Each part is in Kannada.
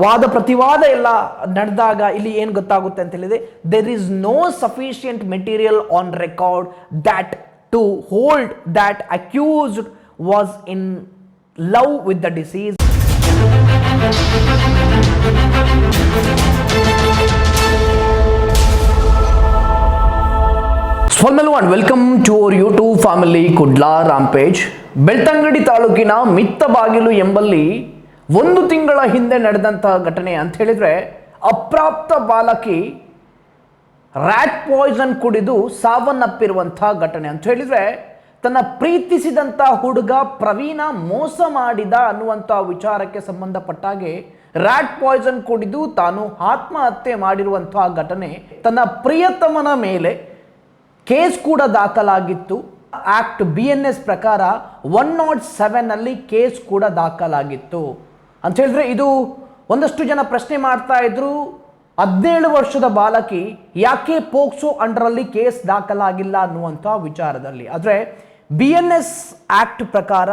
ವಾದ ಪ್ರತಿವಾದ ಎಲ್ಲ ನಡೆದಾಗ ಇಲ್ಲಿ ಏನು ಗೊತ್ತಾಗುತ್ತೆ ಅಂತ ಹೇಳಿದ್ರೆ, there is no sufficient material on record that to hold that accused was in love with the deceased. Formula 1, welcome to our YouTube family Kudla Rampage. Belthangady ತಾಲೂಕಿನ ಮಿತ್ತಬಾಗಿಲು ಎಂಬಲ್ಲಿ ಒಂದು ತಿಂಗಳ ಹಿಂದೆ ನಡೆದಂತಹ ಘಟನೆ ಅಂತ ಹೇಳಿದ್ರೆ, ಅಪ್ರಾಪ್ತ ಬಾಲಕಿ ರ್ಯಾಟ್ ಪಾಯ್ಸನ್ ಕುಡಿದು ಸಾವನ್ನಪ್ಪಿರುವಂತಹ ಘಟನೆ ಅಂತ ಹೇಳಿದ್ರೆ, ತನ್ನ ಪ್ರೀತಿಸಿದಂಥ ಹುಡುಗ ಪ್ರವೀಣ ಮೋಸ ಮಾಡಿದ ಅನ್ನುವಂಥ ವಿಚಾರಕ್ಕೆ ಸಂಬಂಧಪಟ್ಟಾಗೆ ರ್ಯಾಟ್ ಪಾಯ್ಸನ್ ಕುಡಿದು ತಾನು ಆತ್ಮಹತ್ಯೆ ಮಾಡಿರುವಂತಹ ಘಟನೆ. ತನ್ನ ಪ್ರಿಯತಮನ ಮೇಲೆ ಕೇಸ್ ಕೂಡ ದಾಖಲಾಗಿತ್ತು. ಆಕ್ಟ್ BNS ಪ್ರಕಾರ 107 ಕೇಸ್ ಕೂಡ ದಾಖಲಾಗಿತ್ತು ಅಂತ ಹೇಳಿದ್ರೆ, ಇದು ಒಂದಷ್ಟು ಜನ ಪ್ರಶ್ನೆ ಮಾಡ್ತಾ ಇದ್ರು, 17 ವರ್ಷದ ಬಾಲಕಿ ಯಾಕೆ ಪೋಕ್ಸೋ ಅಂಡರಲ್ಲಿ ಕೇಸ್ ದಾಖಲಾಗಿಲ್ಲ ಅನ್ನುವಂಥ ವಿಚಾರದಲ್ಲಿ. ಆದರೆ BNS ಆಕ್ಟ್ ಪ್ರಕಾರ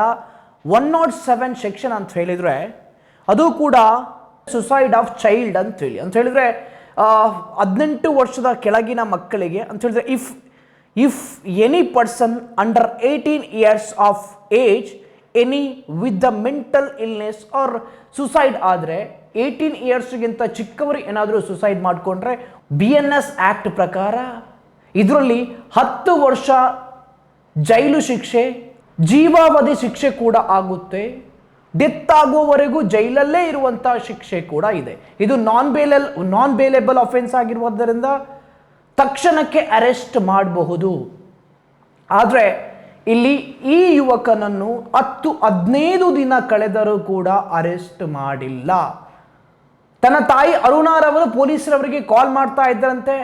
107 ಸೆಕ್ಷನ್ ಅಂತ ಹೇಳಿದ್ರೆ, ಅದು ಕೂಡ ಸುಸೈಡ್ ಆಫ್ ಚೈಲ್ಡ್ ಅಂತೇಳಿ ಅಂತ ಹೇಳಿದ್ರೆ 18 ವರ್ಷದ ಕೆಳಗಿನ ಮಕ್ಕಳಿಗೆ ಅಂತ ಹೇಳಿದ್ರೆ, if any person under 18 years of age any with the mental illness or suicide ಆದರೆ 18 ಇಯರ್ಸ್ಗಿಂತ ಚಿಕ್ಕವರು ಏನಾದರೂ ಸುಸೈಡ್ ಮಾಡಿಕೊಂಡ್ರೆ BNS ಆಕ್ಟ್ ಪ್ರಕಾರ ಇದರಲ್ಲಿ 10 ವರ್ಷ ಜೈಲು ಶಿಕ್ಷೆ, ಜೀವಾವಧಿ ಶಿಕ್ಷೆ ಕೂಡ ಆಗುತ್ತೆ. ಡೆತ್ ಆಗುವವರೆಗೂ ಜೈಲಲ್ಲೇ ಇರುವಂಥ ಶಿಕ್ಷೆ ಕೂಡ ಇದೆ. ಇದು ನಾನ್ ಬೇಲೆಬಲ್ ಅಫೆನ್ಸ್ ಆಗಿರುವುದರಿಂದ ತಕ್ಷಣಕ್ಕೆ ಅರೆಸ್ಟ್ ಮಾಡಬಹುದು. ಆದರೆ ಇಲ್ಲಿ ಈ ಯುವಕನನ್ನು 10-15 ದಿನ ಕಳೆದರೂ ಕೂಡ ಅರೆಸ್ಟ್ ಮಾಡಿಲ್ಲ. ತನ್ನ ತಾಯಿ ಅರುಣಾರವರು ಪೊಲೀಸರವರಿಗೆ ಕಾಲ್ ಮಾಡ್ತಾ ಇದ್ದರಂತೆ,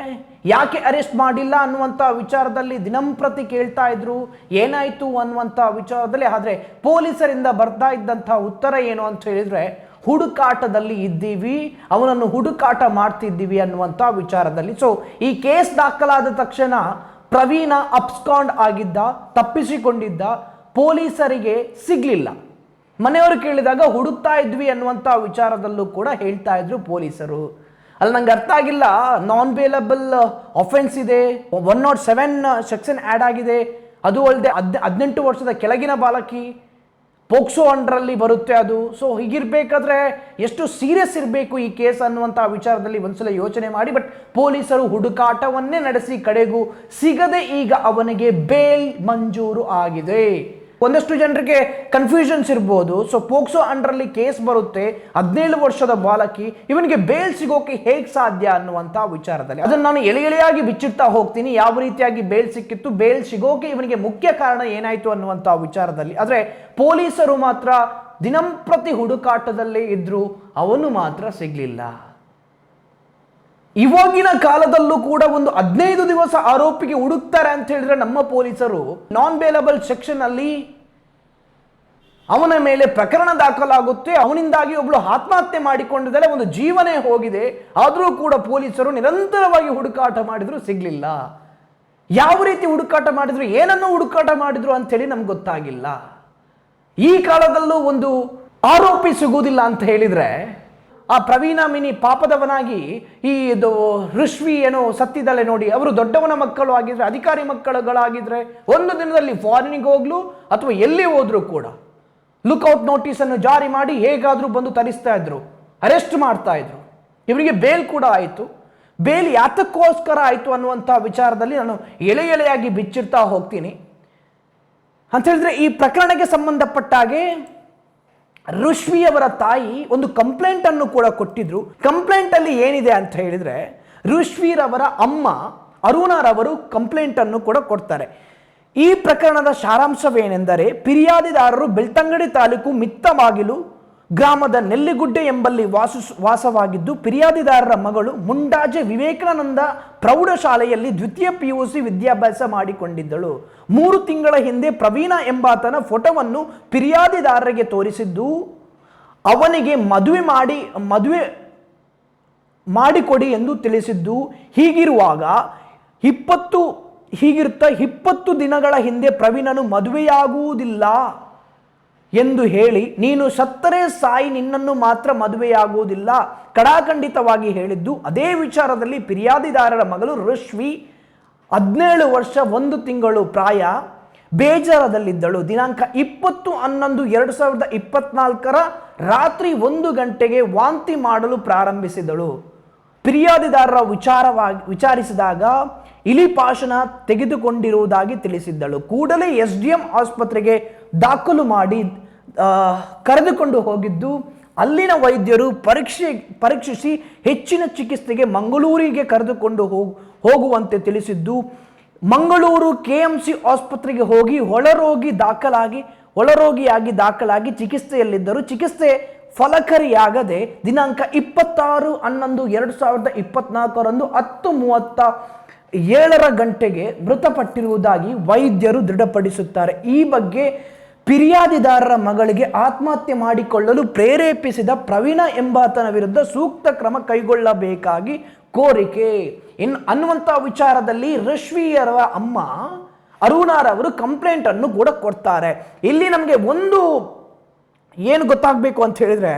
ಯಾಕೆ ಅರೆಸ್ಟ್ ಮಾಡಿಲ್ಲ ಅನ್ನುವಂಥ ವಿಚಾರದಲ್ಲಿ ದಿನಂಪ್ರತಿ ಕೇಳ್ತಾ ಇದ್ರು, ಏನಾಯಿತು ಅನ್ನುವಂಥ ವಿಚಾರದಲ್ಲಿ. ಆದರೆ ಪೊಲೀಸರಿಂದ ಬರ್ತಾ ಇದ್ದಂಥ ಉತ್ತರ ಏನು ಅಂತ ಹೇಳಿದ್ರೆ, ಹುಡುಕಾಟದಲ್ಲಿ ಇದ್ದೀವಿ, ಅವನನ್ನು ಹುಡುಕಾಟ ಮಾಡ್ತಿದ್ದೀವಿ ಅನ್ನುವಂಥ ವಿಚಾರದಲ್ಲಿ. ಸೊ ಈ ಕೇಸ್ ದಾಖಲಾದ ತಕ್ಷಣ ಪ್ರವೀಣ ಅಬ್ಸ್ಕಾಂಡ್ ಆಗಿದ್ದ, ತಪ್ಪಿಸಿಕೊಂಡಿದ್ದ, ಪೊಲೀಸರಿಗೆ ಸಿಗ್ಲಿಲ್ಲ. ಮನೆಯವರು ಕೇಳಿದಾಗ ಹುಡುಕ್ತಾ ಇದ್ವಿ ಅನ್ನುವಂಥ ವಿಚಾರದಲ್ಲೂ ಕೂಡ ಹೇಳ್ತಾ ಇದ್ರು ಪೊಲೀಸರು. ಅಲ್ಲಿ ನಂಗೆ ಅರ್ಥ ಆಗಿಲ್ಲ, ನಾನ್ ಬೇಲಬಲ್ ಅಫೆನ್ಸ್ ಇದೆ, 107 ಸೆಕ್ಷನ್ ಆ್ಯಡ್ ಆಗಿದೆ, ಅದು ಅಲ್ಲದೆ 18 ವರ್ಷದ ಕೆಳಗಿನ ಬಾಲಕಿ ಪೋಕ್ಸೋ ಅಂಡರಲ್ಲಿ ಬರುತ್ತೆ ಅದು. ಸೊ ಹೀಗಿರ್ಬೇಕಾದ್ರೆ ಎಷ್ಟು ಸೀರಿಯಸ್ ಇರಬೇಕು ಈ ಕೇಸ್ ಅನ್ನುವಂಥ ವಿಚಾರದಲ್ಲಿ ಒಂದ್ಸಲ ಯೋಚನೆ ಮಾಡಿ. ಬಟ್ ಪೊಲೀಸರು ಹುಡುಕಾಟವನ್ನೇ ನಡೆಸಿ ಕಡೆಗೂ ಸಿಗದೆ ಈಗ ಅವನಿಗೆ ಬೇಲ್ ಮಂಜೂರು ಆಗಿದೆ. ಒಂದಷ್ಟು ಜನರಿಗೆ ಕನ್ಫ್ಯೂಷನ್ಸ್ ಇರ್ಬೋದು. ಸೊ ಪೋಕ್ಸೋ ಅಂಡರಲ್ಲಿ ಕೇಸ್ ಬರುತ್ತೆ, 17 ವರ್ಷದ ಬಾಲಕಿ, ಇವನಿಗೆ ಬೇಲ್ ಸಿಗೋಕೆ ಹೇಗೆ ಸಾಧ್ಯ ಅನ್ನುವಂಥ ವಿಚಾರದಲ್ಲಿ ಅದನ್ನು ನಾನು ಎಳೆಯಾಗಿ ಬಿಚ್ಚಿಡ್ತಾ ಹೋಗ್ತೀನಿ. ಯಾವ ರೀತಿಯಾಗಿ ಬೇಲ್ ಸಿಕ್ಕಿತ್ತು, ಬೇಲ್ ಸಿಗೋಕೆ ಇವನಿಗೆ ಮುಖ್ಯ ಕಾರಣ ಏನಾಯಿತು ಅನ್ನುವಂಥ ವಿಚಾರದಲ್ಲಿ. ಆದರೆ ಪೊಲೀಸರು ಮಾತ್ರ ದಿನಂಪ್ರತಿ ಹುಡುಕಾಟದಲ್ಲೇ ಇದ್ರು, ಅವನು ಮಾತ್ರ ಸಿಗ್ಲಿಲ್ಲ. ಇವಾಗಿನ ಕಾಲದಲ್ಲೂ ಕೂಡ ಒಂದು 15 ದಿವಸ ಆರೋಪಿಗೆ ಹುಡುಕ್ತಾರೆ ಅಂತ ಹೇಳಿದ್ರೆ ನಮ್ಮ ಪೊಲೀಸರು ನಾನ್ ಬೇಲಬಲ್ ಸೆಕ್ಷನ್ ಅಲ್ಲಿ ಅವನ ಮೇಲೆ ಪ್ರಕರಣ ದಾಖಲಾಗುತ್ತೆ. ಅವನಿಂದಾಗಿ ಒಬ್ಳು ಆತ್ಮಹತ್ಯೆ ಮಾಡಿಕೊಂಡಿದ್ದಾರೆ, ಒಂದು ಜೀವನೇ ಹೋಗಿದೆ. ಆದರೂ ಕೂಡ ಪೊಲೀಸರು ನಿರಂತರವಾಗಿ ಹುಡುಕಾಟ ಮಾಡಿದ್ರು, ಸಿಗ್ಲಿಲ್ಲ. ಯಾವ ರೀತಿ ಹುಡುಕಾಟ ಮಾಡಿದ್ರು, ಏನನ್ನು ಹುಡುಕಾಟ ಮಾಡಿದ್ರು ಅಂತೇಳಿ ನಮ್ಗೆ ಗೊತ್ತಾಗಿಲ್ಲ. ಈ ಕಾಲದಲ್ಲೂ ಒಂದು ಆರೋಪಿ ಸಿಗುವುದಿಲ್ಲ ಅಂತ ಹೇಳಿದ್ರೆ, ಆ ಪ್ರವೀಣ ಮಿನಿ ಪಾಪದವನಾಗಿ ಈ ಋಷ್ವಿ ಏನೋ ಸತ್ತಿದ್ದಲೆ ನೋಡಿ, ಅವರು ದೊಡ್ಡವನ ಮಕ್ಕಳು ಆಗಿದ್ರೆ, ಅಧಿಕಾರಿ ಮಕ್ಕಳುಗಳಾಗಿದ್ರೆ ಒಂದು ದಿನದಲ್ಲಿ ಫಾರಿನಿಗೆ ಹೋಗ್ಲು ಅಥವಾ ಎಲ್ಲಿ ಹೋದ್ರು ಕೂಡ ಲುಕ್ಔಟ್ ನೋಟಿಸ್ ಅನ್ನು ಜಾರಿ ಮಾಡಿ ಹೇಗಾದ್ರೂ ಬಂದು ತರಿಸ್ತಾ ಇದ್ರು, ಅರೆಸ್ಟ್ ಮಾಡ್ತಾ ಇದ್ರು. ಇವರಿಗೆ ಬೇಲ್ ಕೂಡ ಆಯಿತು. ಬೇಲ್ ಯಾತಕ್ಕೋಸ್ಕರ ಆಯಿತು ಅನ್ನುವಂಥ ವಿಚಾರದಲ್ಲಿ ನಾನು ಎಳೆಯಾಗಿ ಬಿಚ್ಚಿಡ್ತಾ ಹೋಗ್ತೀನಿ. ಅಂತ ಹೇಳಿದ್ರೆ, ಈ ಪ್ರಕರಣಕ್ಕೆ ಸಂಬಂಧಪಟ್ಟಾಗೆ ಋಷ್ವಿ ಅವರ ತಾಯಿ ಒಂದು ಕಂಪ್ಲೇಂಟ್ ಅನ್ನು ಕೂಡ ಕೊಟ್ಟಿದ್ರು. ಕಂಪ್ಲೇಂಟ್ ಅಲ್ಲಿ ಏನಿದೆ ಅಂತ ಹೇಳಿದ್ರೆ, ಋಷ್ವಿರವರ ಅಮ್ಮ ಅರುಣಾರವರು ಕಂಪ್ಲೇಂಟ್ ಅನ್ನು ಕೂಡ ಕೊಡ್ತಾರೆ. ಈ ಪ್ರಕರಣದ ಸಾರಾಂಶವೇನೆಂದರೆ, ಫಿರ್ಯಾದಿದಾರರು ಬೆಳ್ತಂಗಡಿ ತಾಲೂಕು ಮಿತ್ತಬಾಗಿಲು ಗ್ರಾಮದ ನೆಲ್ಲಿಗುಡ್ಡೆ ಎಂಬಲ್ಲಿ ವಾಸವಾಗಿದ್ದು, ಫಿರ್ಯಾದಿದಾರರ ಮಗಳು ಮುಂಡಾಜೆ ವಿವೇಕಾನಂದ ಪ್ರೌಢಶಾಲೆಯಲ್ಲಿ ದ್ವಿತೀಯ PUC ವಿದ್ಯಾಭ್ಯಾಸ ಮಾಡಿಕೊಂಡಿದ್ದಳು. 3 ತಿಂಗಳ ಹಿಂದೆ ಪ್ರವೀಣ ಎಂಬಾತನ ಫೋಟೋವನ್ನು ಫಿರ್ಯಾದಿದಾರರಿಗೆ ತೋರಿಸಿದ್ದು, ಅವನಿಗೆ ಮದುವೆ ಮಾಡಿಕೊಡಿ ಎಂದು ತಿಳಿಸಿದ್ದು. ಹೀಗಿರುವಾಗ 20 ದಿನಗಳ ಹಿಂದೆ ಪ್ರವೀಣನು ಮದುವೆಯಾಗುವುದಿಲ್ಲ ಎಂದು ಹೇಳಿ ನೀನು ಸತ್ತರೆ ಸಾಯಿ, ನಿನ್ನನ್ನು ಮಾತ್ರ ಮದುವೆಯಾಗುವುದಿಲ್ಲ ಕಡಾಖಂಡಿತವಾಗಿ ಹೇಳಿದ್ದು. ಅದೇ ವಿಚಾರದಲ್ಲಿ ಫಿರ್ಯಾದಿದಾರರ ಮಗಳು ರಶ್ವಿ 17 ವರ್ಷ 1 ತಿಂಗಳು ಪ್ರಾಯ ಬೇಜಾರದಲ್ಲಿದ್ದಳು. ದಿನಾಂಕ 20/11/2024 ರಾತ್ರಿ 1 ಗಂಟೆಗೆ ವಾಂತಿ ಮಾಡಲು ಪ್ರಾರಂಭಿಸಿದಳು. ಫಿರ್ಯಾದಿದಾರರ ವಿಚಾರಿಸಿದಾಗ ಇಲಿಪಾಶನ ತೆಗೆದುಕೊಂಡಿರುವುದಾಗಿ ತಿಳಿಸಿದ್ದಳು. ಕೂಡಲೇ SDM ಆಸ್ಪತ್ರೆಗೆ ದಾಖಲು ಮಾಡಿ ಕರೆದುಕೊಂಡು ಹೋಗಿದ್ದು, ಅಲ್ಲಿನ ವೈದ್ಯರು ಪರೀಕ್ಷಿಸಿ ಹೆಚ್ಚಿನ ಚಿಕಿತ್ಸೆಗೆ ಮಂಗಳೂರಿಗೆ ಕರೆದುಕೊಂಡು ಹೋಗುವಂತೆ ತಿಳಿಸಿದ್ದು, ಮಂಗಳೂರು KMC ಆಸ್ಪತ್ರೆಗೆ ಹೋಗಿ ಒಳರೋಗಿಯಾಗಿ ದಾಖಲಾಗಿ ಚಿಕಿತ್ಸೆಯಲ್ಲಿದ್ದರು. ಚಿಕಿತ್ಸೆ ಫಲಕಾರಿಯಾಗದೆ ದಿನಾಂಕ 26/11/2024 10:37 ಗಂಟೆಗೆ ಮೃತಪಟ್ಟಿರುವುದಾಗಿ ವೈದ್ಯರು ದೃಢಪಡಿಸುತ್ತಾರೆ. ಈ ಬಗ್ಗೆ ಫಿರ್ಯಾದಿದಾರರ ಮಗಳಿಗೆ ಆತ್ಮಹತ್ಯೆ ಮಾಡಿಕೊಳ್ಳಲು ಪ್ರೇರೇಪಿಸಿದ ಪ್ರವೀಣ ಎಂಬಾತನ ವಿರುದ್ಧ ಸೂಕ್ತ ಕ್ರಮ ಕೈಗೊಳ್ಳಬೇಕಾಗಿ ಕೋರಿಕೆ ಅನ್ನುವಂಥ ವಿಚಾರದಲ್ಲಿ ರಶ್ವಿಯರ ಅಮ್ಮ ಅರುಣಾರವರು ಕಂಪ್ಲೇಂಟ್ ಅನ್ನು ಕೂಡ ಕೊಡ್ತಾರೆ. ಇಲ್ಲಿ ನಮಗೆ ಒಂದು ಏನು ಗೊತ್ತಾಗಬೇಕು ಅಂತ ಹೇಳಿದ್ರೆ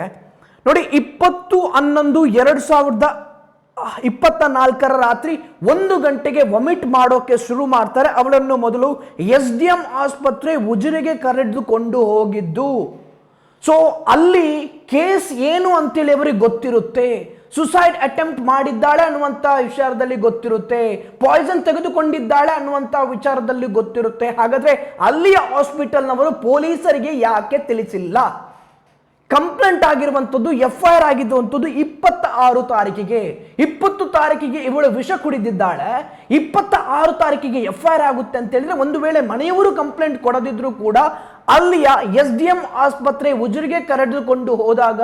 ನೋಡಿ, 20/11/2024 ರಾತ್ರಿ 1 ಗಂಟೆಗೆ ವಾಮಿಟ್ ಮಾಡೋಕೆ ಶುರು ಮಾಡ್ತಾರೆ. ಅವಳನ್ನು ಮೊದಲು SDM ಆಸ್ಪತ್ರೆ ಉಜಿರೆಗೆ ಕರೆದುಕೊಂಡು ಹೋಗಿದ್ದು. ಸೊ ಅಲ್ಲಿ ಕೇಸ್ ಏನು ಅಂತೇಳಿ ಅವರಿಗೆ ಗೊತ್ತಿರುತ್ತೆ. ಸುಸೈಡ್ ಅಟೆಂಪ್ಟ್ ಮಾಡಿದ್ದಾಳೆ ಅನ್ನುವಂಥ ವಿಚಾರದಲ್ಲಿ ಗೊತ್ತಿರುತ್ತೆ, ಪಾಯ್ಸನ್ ತೆಗೆದುಕೊಂಡಿದ್ದಾಳೆ ಅನ್ನುವಂಥ ವಿಚಾರದಲ್ಲಿ ಗೊತ್ತಿರುತ್ತೆ. ಹಾಗಾದ್ರೆ ಅಲ್ಲಿಯ ಹಾಸ್ಪಿಟಲ್ನವರು ಪೊಲೀಸರಿಗೆ ಯಾಕೆ ತಿಳಿಸಿಲ್ಲ? ಕಂಪ್ಲೇಂಟ್ ಆಗಿರುವಂಥದ್ದು FIR ಆಗಿರುವಂಥದ್ದು 26 ತಾರೀಕಿಗೆ. 20 ತಾರೀಕಿಗೆ ಇವಳು ವಿಷ ಕುಡಿದಿದ್ದಾಳೆ, 26 ತಾರೀಕಿಗೆ FIR ಆಗುತ್ತೆ ಅಂತ ಹೇಳಿದ್ರೆ, ಒಂದು ವೇಳೆ ಮನೆಯವರು ಕಂಪ್ಲೇಂಟ್ ಕೊಡದಿದ್ರು ಕೂಡ ಅಲ್ಲಿಯ SDM ಆಸ್ಪತ್ರೆ ಉಜಿರೆಗೆ ಕರೆದುಕೊಂಡು ಹೋದಾಗ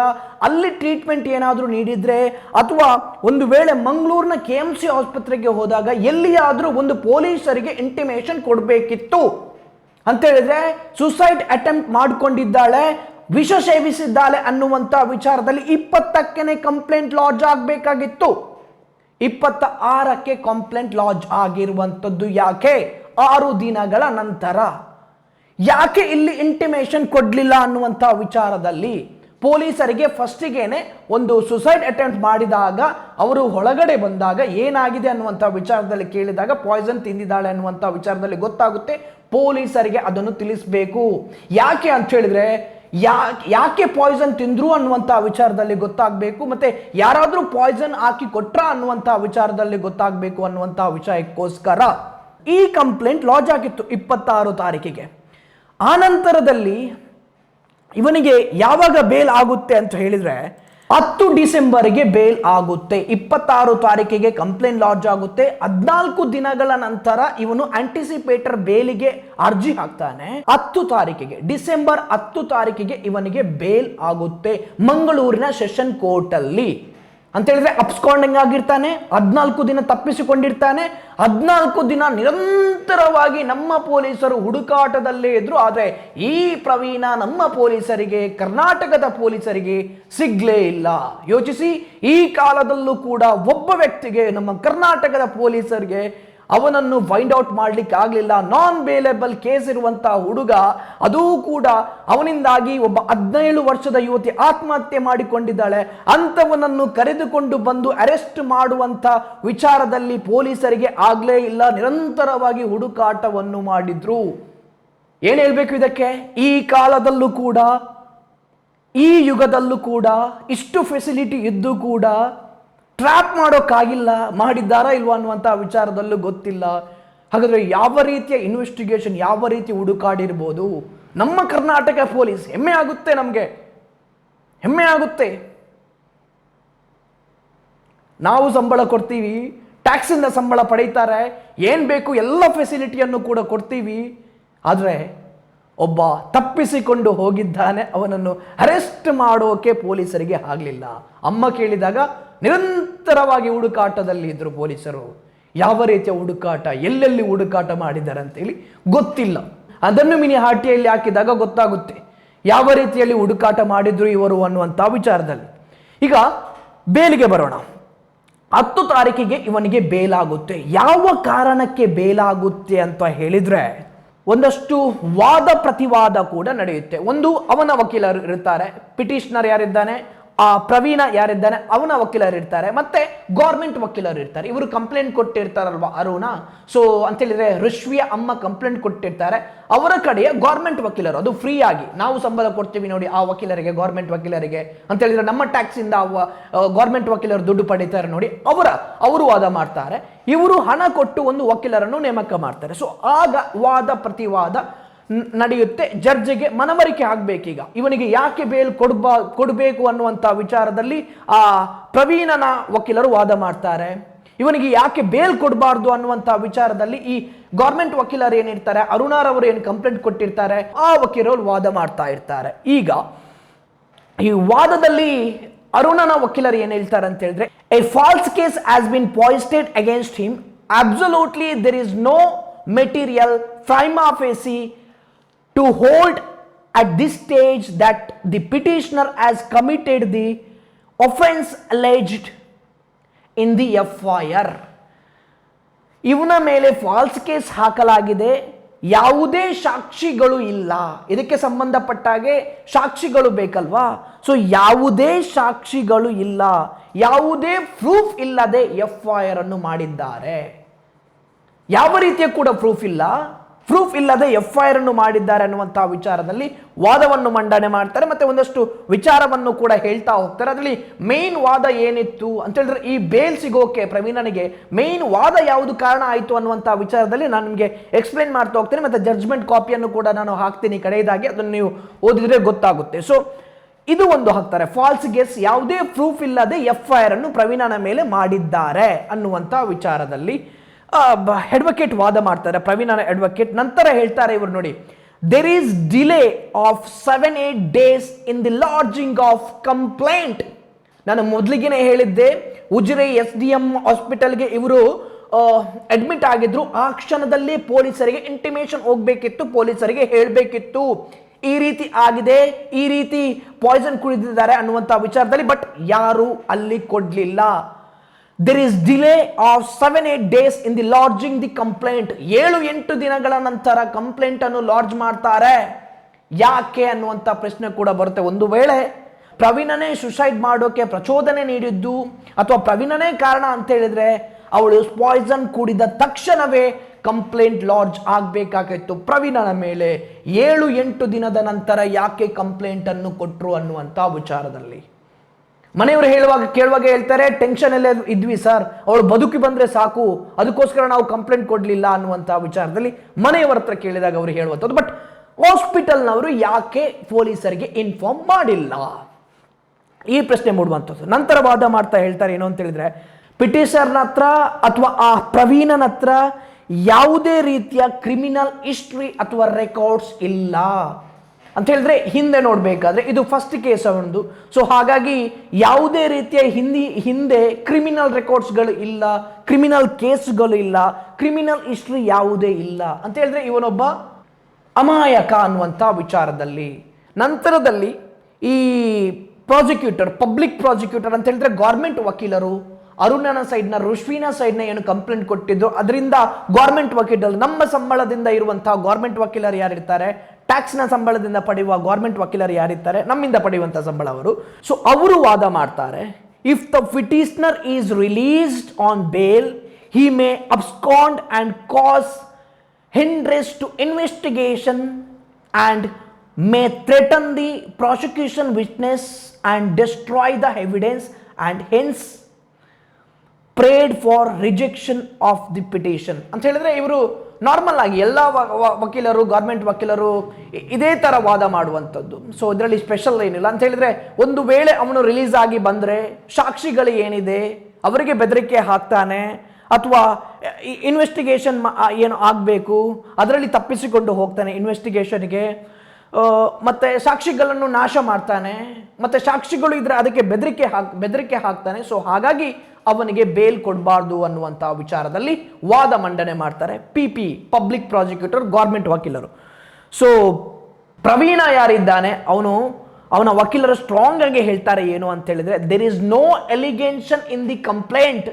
ಅಲ್ಲಿ ಟ್ರೀಟ್ಮೆಂಟ್ ಏನಾದರೂ ನೀಡಿದ್ರೆ, ಅಥವಾ ಒಂದು ವೇಳೆ ಮಂಗಳೂರಿನ KMC ಆಸ್ಪತ್ರೆಗೆ ಹೋದಾಗ ಎಲ್ಲಿಯಾದರೂ ಒಂದು ಪೊಲೀಸರಿಗೆ ಇಂಟಿಮೇಷನ್ ಕೊಡಬೇಕಿತ್ತು. ಅಂತ ಹೇಳಿದ್ರೆ ಸುಸೈಡ್ ಅಟೆಂಪ್ಟ್ ಮಾಡಿಕೊಂಡಿದ್ದಾಳೆ, ವಿಷ ಸೇವಿಸಿದ್ದಾಳೆ ಅನ್ನುವಂಥ ವಿಚಾರದಲ್ಲಿ 20ಕ್ಕೆ ಕಂಪ್ಲೇಂಟ್ ಲಾಡ್ಜ್ ಆಗಬೇಕಾಗಿತ್ತು. 26ಕ್ಕೆ ಕಂಪ್ಲೇಂಟ್ ಲಾಡ್ಜ್ ಆಗಿರುವಂಥದ್ದು ಯಾಕೆ? 6 ದಿನಗಳ ನಂತರ. ಯಾಕೆ ಇಲ್ಲಿ ಇಂಟಿಮೇಷನ್ ಕೊಡಲಿಲ್ಲ ಅನ್ನುವಂಥ ವಿಚಾರದಲ್ಲಿ ಪೊಲೀಸರಿಗೆ ಫಸ್ಟಿಗೇನೆ ಒಂದು ಸುಸೈಡ್ ಅಟೆಂಪ್ಟ್ ಮಾಡಿದಾಗ ಅವರು ಒಳಗಡೆ ಬಂದಾಗ ಏನಾಗಿದೆ ಅನ್ನುವಂಥ ವಿಚಾರದಲ್ಲಿ ಕೇಳಿದಾಗ ಪಾಯ್ಸನ್ ತಿಂದಿದ್ದಾಳೆ ಅನ್ನುವಂಥ ವಿಚಾರದಲ್ಲಿ ಗೊತ್ತಾಗುತ್ತೆ. ಪೊಲೀಸರಿಗೆ ಅದನ್ನು ತಿಳಿಸಬೇಕು. ಯಾಕೆ ಅಂತ ಹೇಳಿದ್ರೆ ಯಾಕೆ ಪಾಯ್ಸನ್ ತಿಂದ್ರು ಅನ್ನುವಂಥ ವಿಚಾರದಲ್ಲಿ ಗೊತ್ತಾಗಬೇಕು, ಮತ್ತೆ ಯಾರಾದರೂ ಪಾಯ್ಸನ್ ಹಾಕಿ ಕೊಟ್ರ ಅನ್ನುವಂಥ ವಿಚಾರದಲ್ಲಿ ಗೊತ್ತಾಗಬೇಕು ಅನ್ನುವಂಥ ವಿಷಯಕ್ಕೋಸ್ಕರ ಈ ಕಂಪ್ಲೇಂಟ್ ಲಾಡ್ಜ್ ಆಗಿತ್ತು 26 ತಾರೀಕಿಗೆ. ಆ ನಂತರದಲ್ಲಿ ಇವನಿಗೆ ಯಾವಾಗ ಬೇಲ್ ಆಗುತ್ತೆ ಅಂತ ಹೇಳಿದ್ರೆ 10 ಡಿಸೆಂಬರ್ಗೆ ಬೇಲ್ ಆಗುತ್ತೆ. 26 ತಾರೀಕಿಗೆ ಕಂಪ್ಲೇಂಟ್ ಲಾಡ್ಜ್ ಆಗುತ್ತೆ. 14 ದಿನಗಳ ನಂತರ ಇವನು ಆಂಟಿಸಿಪೇಟರ್ ಬೇಲಿಗೆ ಅರ್ಜಿ ಹಾಕ್ತಾನೆ. 10 ತಾರೀಕಿಗೆ ಡಿಸೆಂಬರ್ 10 ತಾರೀಕಿಗೆ ಇವನಿಗೆ ಬೇಲ್ ಆಗುತ್ತೆ ಮಂಗಳೂರಿನ ಸೆಷನ್ ಕೋರ್ಟ್ ಅಲ್ಲಿ. ಅಂತ ಹೇಳಿದ್ರೆ ಅಬ್ಸ್ಕಾಂಡಿಂಗ್ ಆಗಿರ್ತಾನೆ, 14 ದಿನ ತಪ್ಪಿಸಿಕೊಂಡಿರ್ತಾನೆ. 14 ದಿನ ನಿರಂತರವಾಗಿ ನಮ್ಮ ಪೊಲೀಸರು ಹುಡುಕಾಟದಲ್ಲೇ ಇದ್ರು. ಆದರೆ ಈ ಪ್ರವೀಣ ನಮ್ಮ ಪೊಲೀಸರಿಗೆ, ಕರ್ನಾಟಕದ ಪೊಲೀಸರಿಗೆ ಸಿಗ್ಲೇ ಇಲ್ಲ. ಯೋಚಿಸಿ, ಈ ಕಾಲದಲ್ಲೂ ಕೂಡ ಒಬ್ಬ ವ್ಯಕ್ತಿಗೆ, ನಮ್ಮ ಕರ್ನಾಟಕದ ಪೊಲೀಸರಿಗೆ ಅವನನ್ನು ಫೈಂಡ್ ಔಟ್ ಮಾಡ್ಲಿಕ್ಕೆ ಆಗಲಿಲ್ಲ. ನಾನ್ ಬೇಲೇಬಲ್ ಕೇಸ್ ಇರುವಂತ ಹುಡುಗ, ಅದೂ ಕೂಡ ಅವನಿಂದಾಗಿ ಒಬ್ಬ 17 ವರ್ಷದ ಯುವತಿ ಆತ್ಮಹತ್ಯೆ ಮಾಡಿಕೊಂಡಿದ್ದಾಳೆ. ಅಂತವನನ್ನು ಕರೆದುಕೊಂಡು ಬಂದು ಅರೆಸ್ಟ್ ಮಾಡುವಂತ ವಿಚಾರದಲ್ಲಿ ಪೊಲೀಸರಿಗೆ ಆಗ್ಲೇ ಇಲ್ಲ. ನಿರಂತರವಾಗಿ ಹುಡುಕಾಟವನ್ನು ಮಾಡಿದ್ರು. ಏನ್ ಹೇಳ್ಬೇಕು ಇದಕ್ಕೆ? ಈ ಕಾಲದಲ್ಲೂ ಕೂಡ, ಈ ಯುಗದಲ್ಲೂ ಕೂಡ ಇಷ್ಟು ಫೆಸಿಲಿಟಿ ಇದ್ದು ಕೂಡ ಟ್ರ್ಯಾಪ್ ಮಾಡೋಕ್ಕಾಗಿಲ್ಲ. ಮಾಡಿದ್ದಾರಾ ಇಲ್ವಾ ಅನ್ನುವಂಥ ವಿಚಾರದಲ್ಲೂ ಗೊತ್ತಿಲ್ಲ. ಹಾಗಾದರೆ ಯಾವ ರೀತಿಯ ಇನ್ವೆಸ್ಟಿಗೇಷನ್, ಯಾವ ರೀತಿ ಹುಡುಕಾಡಿರ್ಬೋದು? ನಮ್ಮ ಕರ್ನಾಟಕ ಪೊಲೀಸ್ ಹೆಮ್ಮೆ ಆಗುತ್ತೆ, ನಮಗೆ ಹೆಮ್ಮೆ ಆಗುತ್ತೆ. ನಾವು ಸಂಬಳ ಕೊಡ್ತೀವಿ, ಟ್ಯಾಕ್ಸಿಂದ ಸಂಬಳ ಪಡೀತಾರೆ, ಏನು ಬೇಕು ಎಲ್ಲ ಫೆಸಿಲಿಟಿಯನ್ನು ಕೂಡ ಕೊಡ್ತೀವಿ. ಆದರೆ ಒಬ್ಬ ತಪ್ಪಿಸಿಕೊಂಡು ಹೋಗಿದ್ದಾನೆ, ಅವನನ್ನು ಅರೆಸ್ಟ್ ಮಾಡೋಕೆ ಪೊಲೀಸರಿಗೆ ಆಗಲಿಲ್ಲ. ಅಮ್ಮ ಕೇಳಿದಾಗ ನಿರಂತರವಾಗಿ ಹುಡುಕಾಟದಲ್ಲಿ ಇದ್ರು ಪೊಲೀಸರು. ಯಾವ ರೀತಿಯ ಹುಡುಕಾಟ, ಎಲ್ಲೆಲ್ಲಿ ಹುಡುಕಾಟ ಮಾಡಿದ್ದಾರೆ ಅಂತೇಳಿ ಗೊತ್ತಿಲ್ಲ. ಅದನ್ನು ಮಿನಿ ಹಾಟಿಯಲ್ಲಿ ಹಾಕಿದಾಗ ಗೊತ್ತಾಗುತ್ತೆ ಯಾವ ರೀತಿಯಲ್ಲಿ ಹುಡುಕಾಟ ಮಾಡಿದ್ರು ಇವರು ಅನ್ನುವಂಥ ವಿಚಾರದಲ್ಲಿ. ಈಗ ಬೇಲಿಗೆ ಬರೋಣ. 10 ತಾರೀಕಿಗೆ ಇವನಿಗೆ ಬೇಲಾಗುತ್ತೆ. ಯಾವ ಕಾರಣಕ್ಕೆ ಬೇಲಾಗುತ್ತೆ ಅಂತ ಹೇಳಿದ್ರೆ, ಒಂದಷ್ಟು ವಾದ ಪ್ರತಿವಾದ ಕೂಡ ನಡೆಯುತ್ತೆ. ಒಂದು, ಅವನ ವಕೀಲರು ಇರ್ತಾರೆ, ಪಿಟಿಷನರ್ ಯಾರಿದ್ದಾನೆ, ಆ ಪ್ರವೀಣ ಯಾರಿದ್ದಾನೆ ಅವನ ವಕೀಲರು ಇರ್ತಾರೆ, ಮತ್ತೆ ಗೌರ್ಮೆಂಟ್ ವಕೀಲರು ಇರ್ತಾರೆ. ಇವರು ಕಂಪ್ಲೇಂಟ್ ಕೊಟ್ಟಿರ್ತಾರಲ್ವಾ ಅರುಣ, ಸೊ ಅಂತೇಳಿದ್ರೆ ಋಷ್ವಿಯ ಅಮ್ಮ ಕಂಪ್ಲೇಂಟ್ ಕೊಟ್ಟಿರ್ತಾರೆ, ಅವರ ಕಡೆಯ ಗೌರ್ಮೆಂಟ್ ವಕೀಲರು ಅದು ಫ್ರೀ ಆಗಿ ನಾವು ಸಂಬಳ ಕೊಡ್ತೀವಿ ನೋಡಿ ಆ ವಕೀಲರಿಗೆ, ಗೌರ್ಮೆಂಟ್ ವಕೀಲರಿಗೆ ಅಂತ ಹೇಳಿದ್ರೆ ನಮ್ಮ ಟ್ಯಾಕ್ಸ್ ಇಂದ ಗೌರ್ಮೆಂಟ್ ವಕೀಲರು ದುಡ್ಡು ಪಡೀತಾರೆ ನೋಡಿ, ಅವರು ವಾದ ಮಾಡ್ತಾರೆ. ಇವರು ಹಣ ಕೊಟ್ಟು ಒಂದು ವಕೀಲರನ್ನು ನೇಮಕ ಮಾಡ್ತಾರೆ. ಸೊ ಆಗ ವಾದ ಪ್ರತಿವಾದ ನಡೆಯುತ್ತೆ. ಜಡ್ಜಿಗೆ ಮನವರಿಕೆ ಆಗ್ಬೇಕೀಗ ಇವನಿಗೆ ಯಾಕೆ ಬೇಲ್ ಕೊಡಬೇಕು ಅನ್ನುವಂಥ ವಿಚಾರದಲ್ಲಿ ಆ ಪ್ರವೀಣನ ವಕೀಲರು ವಾದ ಮಾಡ್ತಾರೆ. ಇವನಿಗೆ ಯಾಕೆ ಬೇಲ್ ಕೊಡಬಾರ್ದು ಅನ್ನುವಂಥ ವಿಚಾರದಲ್ಲಿ ಈ ಗೌರ್ಮೆಂಟ್ ವಕೀಲರು ಏನಿರ್ತಾರೆ, ಅರುಣಾರವರು ಏನು ಕಂಪ್ಲೇಂಟ್ ಕೊಟ್ಟಿರ್ತಾರೆ ಆ ವಕೀಲರು ವಾದ ಮಾಡ್ತಾ ಇರ್ತಾರೆ. ಈಗ ಈ ವಾದದಲ್ಲಿ ಅರುಣನ ವಕೀಲರು ಏನ್ ಹೇಳ್ತಾರೆ ಅಂತ ಹೇಳಿದ್ರೆ, a false case has been foisted against him, absolutely there is no material prima facie to hold at this stage that the petitioner has committed the offense alleged in the FIR. ಇವನ ಮೇಲೆ ಫಾಲ್ಸ್ ಕೇಸ್ ಹಾಕಲಾಗಿದೆ, ಯಾವುದೇ ಸಾಕ್ಷಿಗಳು ಇಲ್ಲ, ಇದಕ್ಕೆ ಸಂಬಂಧಪಟ್ಟಾಗೆ ಸಾಕ್ಷಿಗಳು ಬೇಕಲ್ವಾ, ಸೊ ಯಾವುದೇ ಸಾಕ್ಷಿಗಳು ಇಲ್ಲ, ಯಾವುದೇ ಪ್ರೂಫ್ ಇಲ್ಲದೆ FIR ಅನ್ನು ಮಾಡಿದ್ದಾರೆ. ಯಾವ ರೀತಿಯ ಕೂಡ ಪ್ರೂಫ್ ಇಲ್ಲದೆ FIR ಅನ್ನು ಮಾಡಿದ್ದಾರೆ ಅನ್ನುವಂತಹ ವಿಚಾರದಲ್ಲಿ ವಾದವನ್ನು ಮಂಡನೆ ಮಾಡ್ತಾರೆ. ಮತ್ತೆ ಒಂದಷ್ಟು ವಿಚಾರವನ್ನು ಕೂಡ ಹೇಳ್ತಾ ಹೋಗ್ತಾರೆ. ಅದರಲ್ಲಿ ಮೇನ್ ವಾದ ಏನಿತ್ತು ಅಂತ ಹೇಳಿದ್ರೆ, ಈ ಬೇಲ್ ಸಿಗೋಕೆ ಪ್ರವೀಣನಿಗೆ ಮೇನ್ ವಾದ ಯಾವುದು ಕಾರಣ ಆಯಿತು ಅನ್ನುವಂತಹ ವಿಚಾರದಲ್ಲಿ ನಾನು ನಿಮಗೆ ಎಕ್ಸ್ಪ್ಲೇನ್ ಮಾಡ್ತಾ ಹೋಗ್ತೇನೆ. ಮತ್ತೆ ಜಡ್ಜ್ಮೆಂಟ್ ಕಾಪಿಯನ್ನು ಕೂಡ ನಾನು ಹಾಕ್ತೀನಿ ಕಡೆಯದಾಗಿ, ಅದನ್ನು ನೀವು ಓದಿದ್ರೆ ಗೊತ್ತಾಗುತ್ತೆ. ಸೊ ಇದು ಒಂದು ಹಾಕ್ತಾರೆ, ಫಾಲ್ಸ್ ಕೇಸ್, ಯಾವುದೇ ಪ್ರೂಫ್ ಇಲ್ಲದೆ FIR ಅನ್ನು ಪ್ರವೀಣನ ಮೇಲೆ ಮಾಡಿದ್ದಾರೆ ಅನ್ನುವಂಥ ವಿಚಾರದಲ್ಲಿ ಅಡ್ವೊಕೇಟ್ ವಾದ ಮಾಡ್ತಾರೆ, ಪ್ರವೀಣನ ಅಡ್ವೊಕೇಟ್. ನಂತರ ಹೇಳ್ತಾರೆ ಇವರು ನೋಡಿ, there is delay of 7-8 days in the lodging of complaint. ನಾನು ಮೊದಲಿಗೆ ಹೇಳಿದ್ದೆ, ಉಜಿರೆ SDM ಹಾಸ್ಪಿಟಲ್ಗೆ ಇವರು ಅಡ್ಮಿಟ್ ಆಗಿದ್ರು, ಆ ಕ್ಷಣದಲ್ಲಿ ಪೊಲೀಸರಿಗೆ ಇಂಟಿಮೇಷನ್ ಹೋಗ್ಬೇಕಿತ್ತು, ಪೊಲೀಸರಿಗೆ ಹೇಳಬೇಕಿತ್ತು ಈ ರೀತಿ ಆಗಿದೆ, ಈ ರೀತಿ ಪಾಯ್ಸನ್ ಕುಡಿದಿದ್ದಾರೆ ಅನ್ನುವಂಥ ವಿಚಾರದಲ್ಲಿ, ಬಟ್ ಯಾರು ಅಲ್ಲಿ ಕೊಡ್ಲಿಲ್ಲ. There is delay of 7-8 days in the lodging the complaint. 7-8 ದಿನಗಳ ನಂತರ ಕಂಪ್ಲೇಂಟ್ ಅನ್ನು ಲಾಡ್ಜ್ ಮಾಡ್ತಾರೆ. ಯಾಕೆ ಅನ್ನುವಂಥ ಪ್ರಶ್ನೆ ಕೂಡ ಬರುತ್ತೆ. ಒಂದು ವೇಳೆ ಪ್ರವೀಣನೇ ಸುಸೈಡ್ ಮಾಡೋಕೆ ಪ್ರಚೋದನೆ ನೀಡಿದ್ದು ಅಥವಾ ಪ್ರವೀಣನೇ ಕಾರಣ ಅಂತ ಹೇಳಿದ್ರೆ, ಅವಳು ಪಾಯ್ಸನ್ ಕುಡಿದ ತಕ್ಷಣವೇ ಕಂಪ್ಲೇಂಟ್ ಲಾಡ್ಜ್ ಆಗಬೇಕಾಗಿತ್ತು ಪ್ರವೀಣನ ಮೇಲೆ. 7-8 ದಿನದ ನಂತರ ಯಾಕೆ ಕಂಪ್ಲೇಂಟ್ ಅನ್ನು ಕೊಟ್ಟರು ಅನ್ನುವಂಥ ವಿಚಾರದಲ್ಲಿ ಮನೆಯವರು ಕೇಳುವಾಗ ಹೇಳ್ತಾರೆ, ಟೆನ್ಷನ್ ಎಲ್ಲ ಇದ್ವಿ ಸರ್, ಅವಳು ಬದುಕಿ ಬಂದ್ರೆ ಸಾಕು, ಅದಕ್ಕೋಸ್ಕರ ನಾವು ಕಂಪ್ಲೇಂಟ್ ಕೊಡಲಿಲ್ಲ ಅನ್ನುವಂಥ ವಿಚಾರದಲ್ಲಿ ಮನೆಯವರ ಹತ್ರ ಕೇಳಿದಾಗ ಅವರು ಹೇಳುವಂಥದ್ದು. ಬಟ್ ಹಾಸ್ಪಿಟಲ್ನವರು ಯಾಕೆ ಪೊಲೀಸರಿಗೆ ಇನ್ಫಾರ್ಮ್ ಮಾಡಿಲ್ಲ, ಈ ಪ್ರಶ್ನೆ ಮೂಡುವಂಥದ್ದು. ನಂತರ ವಾದ ಮಾಡ್ತಾ ಹೇಳ್ತಾರೆ ಏನು ಅಂತ ಹೇಳಿದ್ರೆ, ಪಿಟಿಷನರ್ನ ಹತ್ರ ಅಥವಾ ಆ ಪ್ರವೀಣನ ಹತ್ರ ಯಾವುದೇ ರೀತಿಯ ಕ್ರಿಮಿನಲ್ ಹಿಸ್ಟ್ರಿ ಅಥವಾ ರೆಕಾರ್ಡ್ಸ್ ಇಲ್ಲ ಅಂತ ಹೇಳಿದ್ರೆ, ಹಿಂದೆ ನೋಡಬೇಕಾದ್ರೆ ಇದು ಫಸ್ಟ್ ಕೇಸ್ ಅವನದು. ಸೊ ಹಾಗಾಗಿ ಯಾವುದೇ ರೀತಿಯ ಹಿಂದೆ ಕ್ರಿಮಿನಲ್ ರೆಕಾರ್ಡ್ಸ್ಗಳು ಇಲ್ಲ, ಕ್ರಿಮಿನಲ್ ಕೇಸ್ಗಳು ಇಲ್ಲ, ಕ್ರಿಮಿನಲ್ ಹಿಸ್ಟ್ರಿ ಯಾವುದೇ ಇಲ್ಲ ಅಂತ ಹೇಳಿದ್ರೆ ಇವನೊಬ್ಬ ಅಮಾಯಕ ಅನ್ನುವಂಥ ವಿಚಾರದಲ್ಲಿ. ನಂತರದಲ್ಲಿ ಈ ಪ್ರಾಸಿಕ್ಯೂಟರ್, ಪಬ್ಲಿಕ್ ಪ್ರಾಸಿಕ್ಯೂಟರ್ ಅಂತ ಹೇಳಿದ್ರೆ ಗೌರ್ಮೆಂಟ್ ವಕೀಲರು, ಅರುಣನ ಸೈಡ್ನ, ಋಷ್ವಿನ ಸೈಡ್ನ ಏನು ಕಂಪ್ಲೇಂಟ್ ಕೊಟ್ಟಿದ್ರು ಅದರಿಂದ ಗೌರ್ಮೆಂಟ್ ವಕೀಲರು, ನಮ್ಮ ಸಂಬಳದಿಂದ ಇರುವಂತಹ ಗೌರ್ಮೆಂಟ್ ವಕೀಲರು ಯಾರಿರ್ತಾರೆ, ಟ್ಯಾಕ್ಸ್ನ ಸಂಬಳದಿಂದ ಪಡೆಯುವ ಗೌರ್ಮೆಂಟ್ ವಕೀಲರು ಯಾರಿರ್ತಾರೆ, ನಮ್ಮಿಂದ ಪಡೆಯುವಂಥ ಸಂಬಳ ಅವರು. ಸೊ ಅವರು ವಾದ ಮಾಡ್ತಾರೆ, if the petitioner is released on bale, he may abscond and cause hindrance to investigation and may threaten the prosecution witness and destroy the evidence and hence prayed for rejection of the petition ಅಂತ ಹೇಳಿದ್ರೆ, ಇವರು ನಾರ್ಮಲ್ ಆಗಿ ಎಲ್ಲ ವಕೀಲರು, ಗೌರ್ಮೆಂಟ್ ವಕೀಲರು ಇದೇ ತರ ವಾದ ಮಾಡುವಂಥದ್ದು. ಸೊ ಇದರಲ್ಲಿ ಸ್ಪೆಷಲ್ ಏನಿಲ್ಲ ಅಂತ ಹೇಳಿದ್ರೆ, ಒಂದು ವೇಳೆ ಅವನು ರಿಲೀಸ್ ಆಗಿ ಬಂದ್ರೆ ಸಾಕ್ಷಿಗಳು ಏನಿದೆ ಅವರಿಗೆ ಬೆದರಿಕೆ ಹಾಕ್ತಾನೆ ಅಥವಾ ಇನ್ವೆಸ್ಟಿಗೇಷನ್ ಏನು ಆಗಬೇಕು ಅದರಲ್ಲಿ ತಪ್ಪಿಸಿಕೊಂಡು ಹೋಗ್ತಾನೆ ಇನ್ವೆಸ್ಟಿಗೇಷನ್ಗೆ, ಮತ್ತೆ ಸಾಕ್ಷಿಗಳನ್ನು ನಾಶ ಮಾಡ್ತಾನೆ, ಮತ್ತೆ ಸಾಕ್ಷಿಗಳು ಇದ್ರೆ ಅದಕ್ಕೆ ಬೆದರಿಕೆ ಹಾಕ್ತಾನೆ. ಸೊ ಹಾಗಾಗಿ ಅವನಿಗೆ ಬೇಲ್ ಕೊಡಬಾರ್ದು ಅನ್ನುವಂಥ ವಿಚಾರದಲ್ಲಿ ವಾದ ಮಂಡನೆ ಮಾಡ್ತಾರೆ PP, ಪಬ್ಲಿಕ್ ಪ್ರಾಸಿಕ್ಯೂಟರ್, ಗೌರ್ಮೆಂಟ್ ವಕೀಲರು. ಸೊ ಪ್ರವೀಣ ಯಾರಿದ್ದಾನೆ ಅವನ ವಕೀಲರು ಸ್ಟ್ರಾಂಗ್ ಆಗಿ ಹೇಳ್ತಾರೆ ಏನು ಅಂತ ಹೇಳಿದ್ರೆ, there is no allegation in the complaint.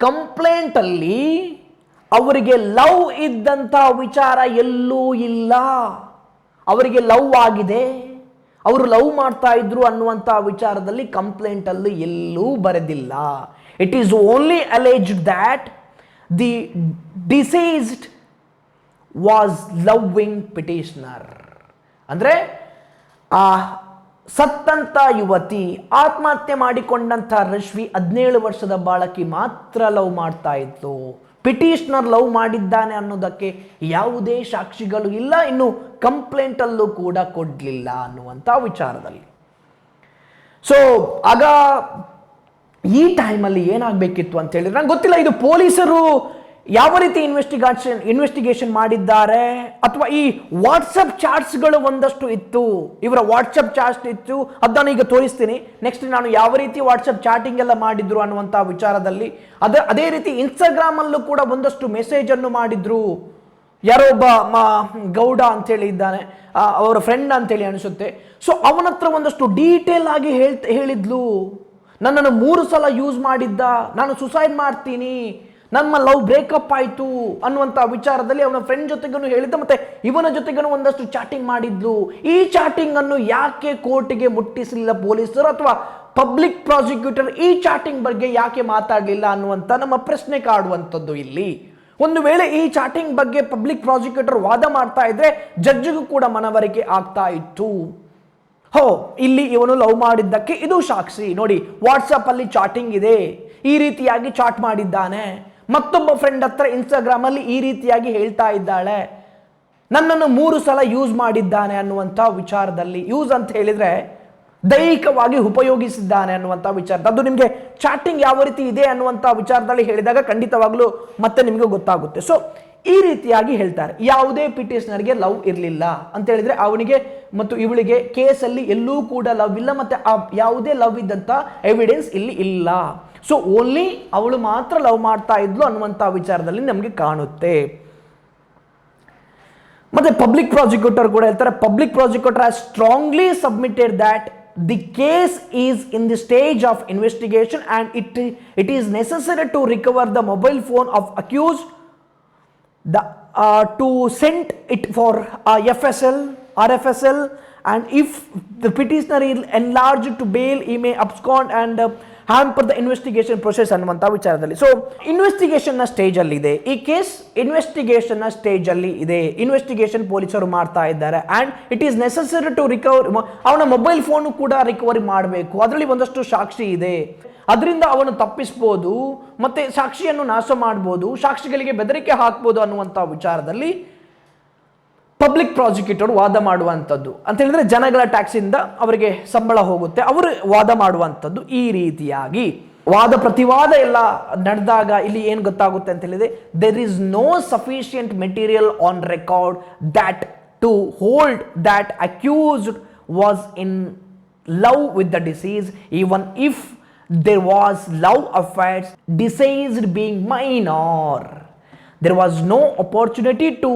Complaint ಅಲ್ಲಿ ಅವರಿಗೆ ಲವ್ ಇದ್ದಂಥ ವಿಚಾರ ಎಲ್ಲೂ ಇಲ್ಲ. ಅವರಿಗೆ ಲವ್ ಆಗಿದೆ, ಅವರು ಲವ್ ಮಾಡ್ತಾ ಇದ್ರು ಅನ್ನುವಂಥ ವಿಚಾರದಲ್ಲಿ ಕಂಪ್ಲೇಂಟ್ ಅಲ್ಲಿ ಎಲ್ಲೂ ಬರೆದಿಲ್ಲ. It is only ಅಲೆಜ್ಡ್ that the deceased was loving petitioner. ಅಂದರೆ ಆ ಸತ್ತಂತ ಯುವತಿ, ಆತ್ಮಹತ್ಯೆ ಮಾಡಿಕೊಂಡಂಥ ರಶ್ವಿ 17 ವರ್ಷದ ಬಾಳಕಿ ಮಾತ್ರ ಲವ್ ಮಾಡ್ತಾ ಇತ್ತು. ಪಿಟಿಷನರ್ ಲವ್ ಮಾಡಿದ್ದಾನೆ ಅನ್ನೋದಕ್ಕೆ ಯಾವುದೇ ಸಾಕ್ಷಿಗಳು ಇಲ್ಲ, ಇನ್ನು ಕಂಪ್ಲೇಂಟ್ ಅಲ್ಲೂ ಕೂಡ ಕೊಡಲಿಲ್ಲ ಅನ್ನುವಂಥ ವಿಚಾರದಲ್ಲಿ. ಸೊ ಆಗ ಈ ಟೈಮಲ್ಲಿ ಏನಾಗಬೇಕಿತ್ತು ಅಂತ ಹೇಳಿದ್ರೆ, ನಂಗೆ ಗೊತ್ತಿಲ್ಲ ಇದು ಪೊಲೀಸರು ಯಾವ ರೀತಿ ಇನ್ವೆಸ್ಟಿಗೇಷನ್ ಮಾಡಿದ್ದಾರೆ, ಅಥವಾ ಈ ವಾಟ್ಸಪ್ ಚಾಟ್ಸ್ಗಳು ಒಂದಷ್ಟು ಇತ್ತು, ಇವರ ವಾಟ್ಸಪ್ ಚಾಟ್ಸ್ ಇತ್ತು, ಅದನ್ನು ಈಗ ತೋರಿಸ್ತೀನಿ. ನೆಕ್ಸ್ಟ್ ನಾನು ಯಾವ ರೀತಿ ವಾಟ್ಸಪ್ ಚಾಟಿಂಗ್ ಎಲ್ಲ ಮಾಡಿದ್ರು ಅನ್ನುವಂಥ ವಿಚಾರದಲ್ಲಿ, ಅದೇ ರೀತಿ ಇನ್ಸ್ಟಾಗ್ರಾಮ್ ಅಲ್ಲೂ ಕೂಡ ಒಂದಷ್ಟು ಮೆಸೇಜ್ ಅನ್ನು ಮಾಡಿದ್ರು. ಯಾರೋ ಒಬ್ಬ ಗೌಡ ಅಂತೇಳಿ ಇದ್ದಾನೆ, ಅವರ ಫ್ರೆಂಡ್ ಅಂತೇಳಿ ಅನಿಸುತ್ತೆ. ಸೊ ಅವನ ಹತ್ರ ಒಂದಷ್ಟು ಡೀಟೇಲ್ ಆಗಿ ಹೇಳಿದ್ಲು, ನನ್ನನ್ನು 3 ಸಲ ಯೂಸ್ ಮಾಡಿದ್ದ, ನಾನು ಸುಸೈಡ್ ಮಾಡ್ತೀನಿ, ನಮ್ಮ ಲವ್ ಬ್ರೇಕಪ್ ಆಯಿತು ಅನ್ನುವಂಥ ವಿಚಾರದಲ್ಲಿ ಅವನ ಫ್ರೆಂಡ್ ಜೊತೆಗೂ ಹೇಳಿದ್ದ, ಮತ್ತೆ ಇವನ ಜೊತೆಗೂ ಒಂದಷ್ಟು ಚಾಟಿಂಗ್ ಮಾಡಿದ್ಲು. ಈ ಚಾಟಿಂಗ್ ಅನ್ನು ಯಾಕೆ ಕೋರ್ಟಿಗೆ ಮುಟ್ಟಿಸಲಿಲ್ಲ ಪೊಲೀಸರು, ಅಥವಾ ಪಬ್ಲಿಕ್ ಪ್ರಾಸಿಕ್ಯೂಟರ್ ಈ ಚಾಟಿಂಗ್ ಬಗ್ಗೆ ಯಾಕೆ ಮಾತಾಡಲಿಲ್ಲ ಅನ್ನುವಂಥ ನಮ್ಮ ಪ್ರಶ್ನೆ ಕಾಡುವಂಥದ್ದು ಇಲ್ಲಿ. ಒಂದು ವೇಳೆ ಈ ಚಾಟಿಂಗ್ ಬಗ್ಗೆ ಪಬ್ಲಿಕ್ ಪ್ರಾಸಿಕ್ಯೂಟರ್ ವಾದ ಮಾಡ್ತಾ ಇದ್ರೆ ಜಡ್ಜ್ಗೂ ಕೂಡ ಮನವರಿಕೆ ಆಗ್ತಾ ಇತ್ತು. ಇಲ್ಲಿ ಇವನು ಲವ್ ಮಾಡಿದ್ದಕ್ಕೆ ಇದು ಸಾಕ್ಷಿ ನೋಡಿ, ವಾಟ್ಸಪ್ ಅಲ್ಲಿ ಚಾಟಿಂಗ್ ಇದೆ, ಈ ರೀತಿಯಾಗಿ ಚಾಟ್ ಮಾಡಿದ್ದಾನೆ, ಮತ್ತೊಬ್ಬ ಫ್ರೆಂಡ್ ಹತ್ರ ಇನ್ಸ್ಟಾಗ್ರಾಮ್ ಅಲ್ಲಿ ಈ ರೀತಿಯಾಗಿ ಹೇಳ್ತಾ ಇದ್ದಾಳೆ, ನನ್ನನ್ನು 3 ಸಲ ಯೂಸ್ ಮಾಡಿದ್ದಾನೆ ಅನ್ನುವಂಥ ವಿಚಾರದಲ್ಲಿ. ಯೂಸ್ ಅಂತ ಹೇಳಿದ್ರೆ ದೈಹಿಕವಾಗಿ ಉಪಯೋಗಿಸಿದ್ದಾನೆ ಅನ್ನುವಂಥ ವಿಚಾರ, ಅದು ನಿಮಗೆ ಚಾಟಿಂಗ್ ಯಾವ ರೀತಿ ಇದೆ ಅನ್ನುವಂಥ ವಿಚಾರದಲ್ಲಿ ಹೇಳಿದಾಗ ಖಂಡಿತವಾಗ್ಲೂ ಮತ್ತೆ ನಿಮಗೆ ಗೊತ್ತಾಗುತ್ತೆ. ಸೊ ಈ ರೀತಿಯಾಗಿ ಹೇಳ್ತಾರೆ, ಯಾವುದೇ ಪಿಟಿಷನರ್ಗೆ ಲವ್ ಇರಲಿಲ್ಲ ಅಂತ ಹೇಳಿದ್ರೆ ಅವನಿಗೆ ಮತ್ತು ಇವಳಿಗೆ ಕೇಸಲ್ಲಿ ಎಲ್ಲೂ ಕೂಡ ಲವ್ ಇಲ್ಲ, ಮತ್ತೆ ಯಾವುದೇ ಲವ್ ಇದ್ದಂಥ ಎವಿಡೆನ್ಸ್ ಇಲ್ಲಿ ಇಲ್ಲ. ಸೊ ಓನ್ಲಿ ಅವಳು ಮಾತ್ರ ಲವ್ ಮಾಡ್ತಾ ಇದ್ಲು ಅನ್ನುವಂಥ ವಿಚಾರದಲ್ಲಿ ನಮಗೆ ಕಾಣುತ್ತೆ. ಮತ್ತೆ ಪಬ್ಲಿಕ್ ಪ್ರಾಸಿಕ್ಯೂಟರ್ ಕೂಡ ಹೇಳ್ತಾರೆ, public prosecutor has strongly submitted that the case is in the stage of investigation and it is necessary to recover the mobile phone of accused to send it for RFSL, and if the petitioner is enlarged to bail, he may abscond and hamper the investigation process ಅನ್ನುವಂಥ ವಿಚಾರದಲ್ಲಿ. ಸೊ ಇನ್ವೆಸ್ಟಿಗೇಷನ್ನ ಸ್ಟೇಜಲ್ಲಿ ಈ ಕೇಸ್, ಇನ್ವೆಸ್ಟಿಗೇಷನ್ನ ಸ್ಟೇಜಲ್ಲಿ ಇದೆ, ಇನ್ವೆಸ್ಟಿಗೇಷನ್ ಪೊಲೀಸರು ಮಾಡ್ತಾ ಇದ್ದಾರೆ. And it is necessary to recover, ಅವನ ಮೊಬೈಲ್ ಫೋನು ಕೂಡ ರಿಕವರಿ ಮಾಡಬೇಕು, ಅದರಲ್ಲಿ ಒಂದಷ್ಟು ಸಾಕ್ಷಿ ಇದೆ, ಅದರಿಂದ ಅವನು ತಪ್ಪಿಸ್ಬೋದು, ಮತ್ತೆ ಸಾಕ್ಷಿಯನ್ನು ನಾಶ ಮಾಡ್ಬೋದು, ಸಾಕ್ಷಿಗಳಿಗೆ ಬೆದರಿಕೆ ಹಾಕ್ಬೋದು ಅನ್ನುವಂಥ ವಿಚಾರದಲ್ಲಿ ಪಬ್ಲಿಕ್ ಪ್ರಾಸಿಕ್ಯೂಟರ್ ವಾದ ಮಾಡುವಂಥದ್ದು. ಅಂತ ಹೇಳಿದ್ರೆ ಜನಗಳ ಟ್ಯಾಕ್ಸಿಂದ ಅವರಿಗೆ ಸಂಬಳ ಹೋಗುತ್ತೆ, ಅವರು ವಾದ ಮಾಡುವಂಥದ್ದು. ಈ ರೀತಿಯಾಗಿ ವಾದ ಪ್ರತಿವಾದ ಎಲ್ಲ ನಡೆದಾಗ ಇಲ್ಲಿ ಏನು ಗೊತ್ತಾಗುತ್ತೆ ಅಂತ ಹೇಳಿದ್ರೆ, there is no sufficient material on record that to hold that accused was in love with the deceased, even if there was love affairs, deceased being minor. There was no opportunity to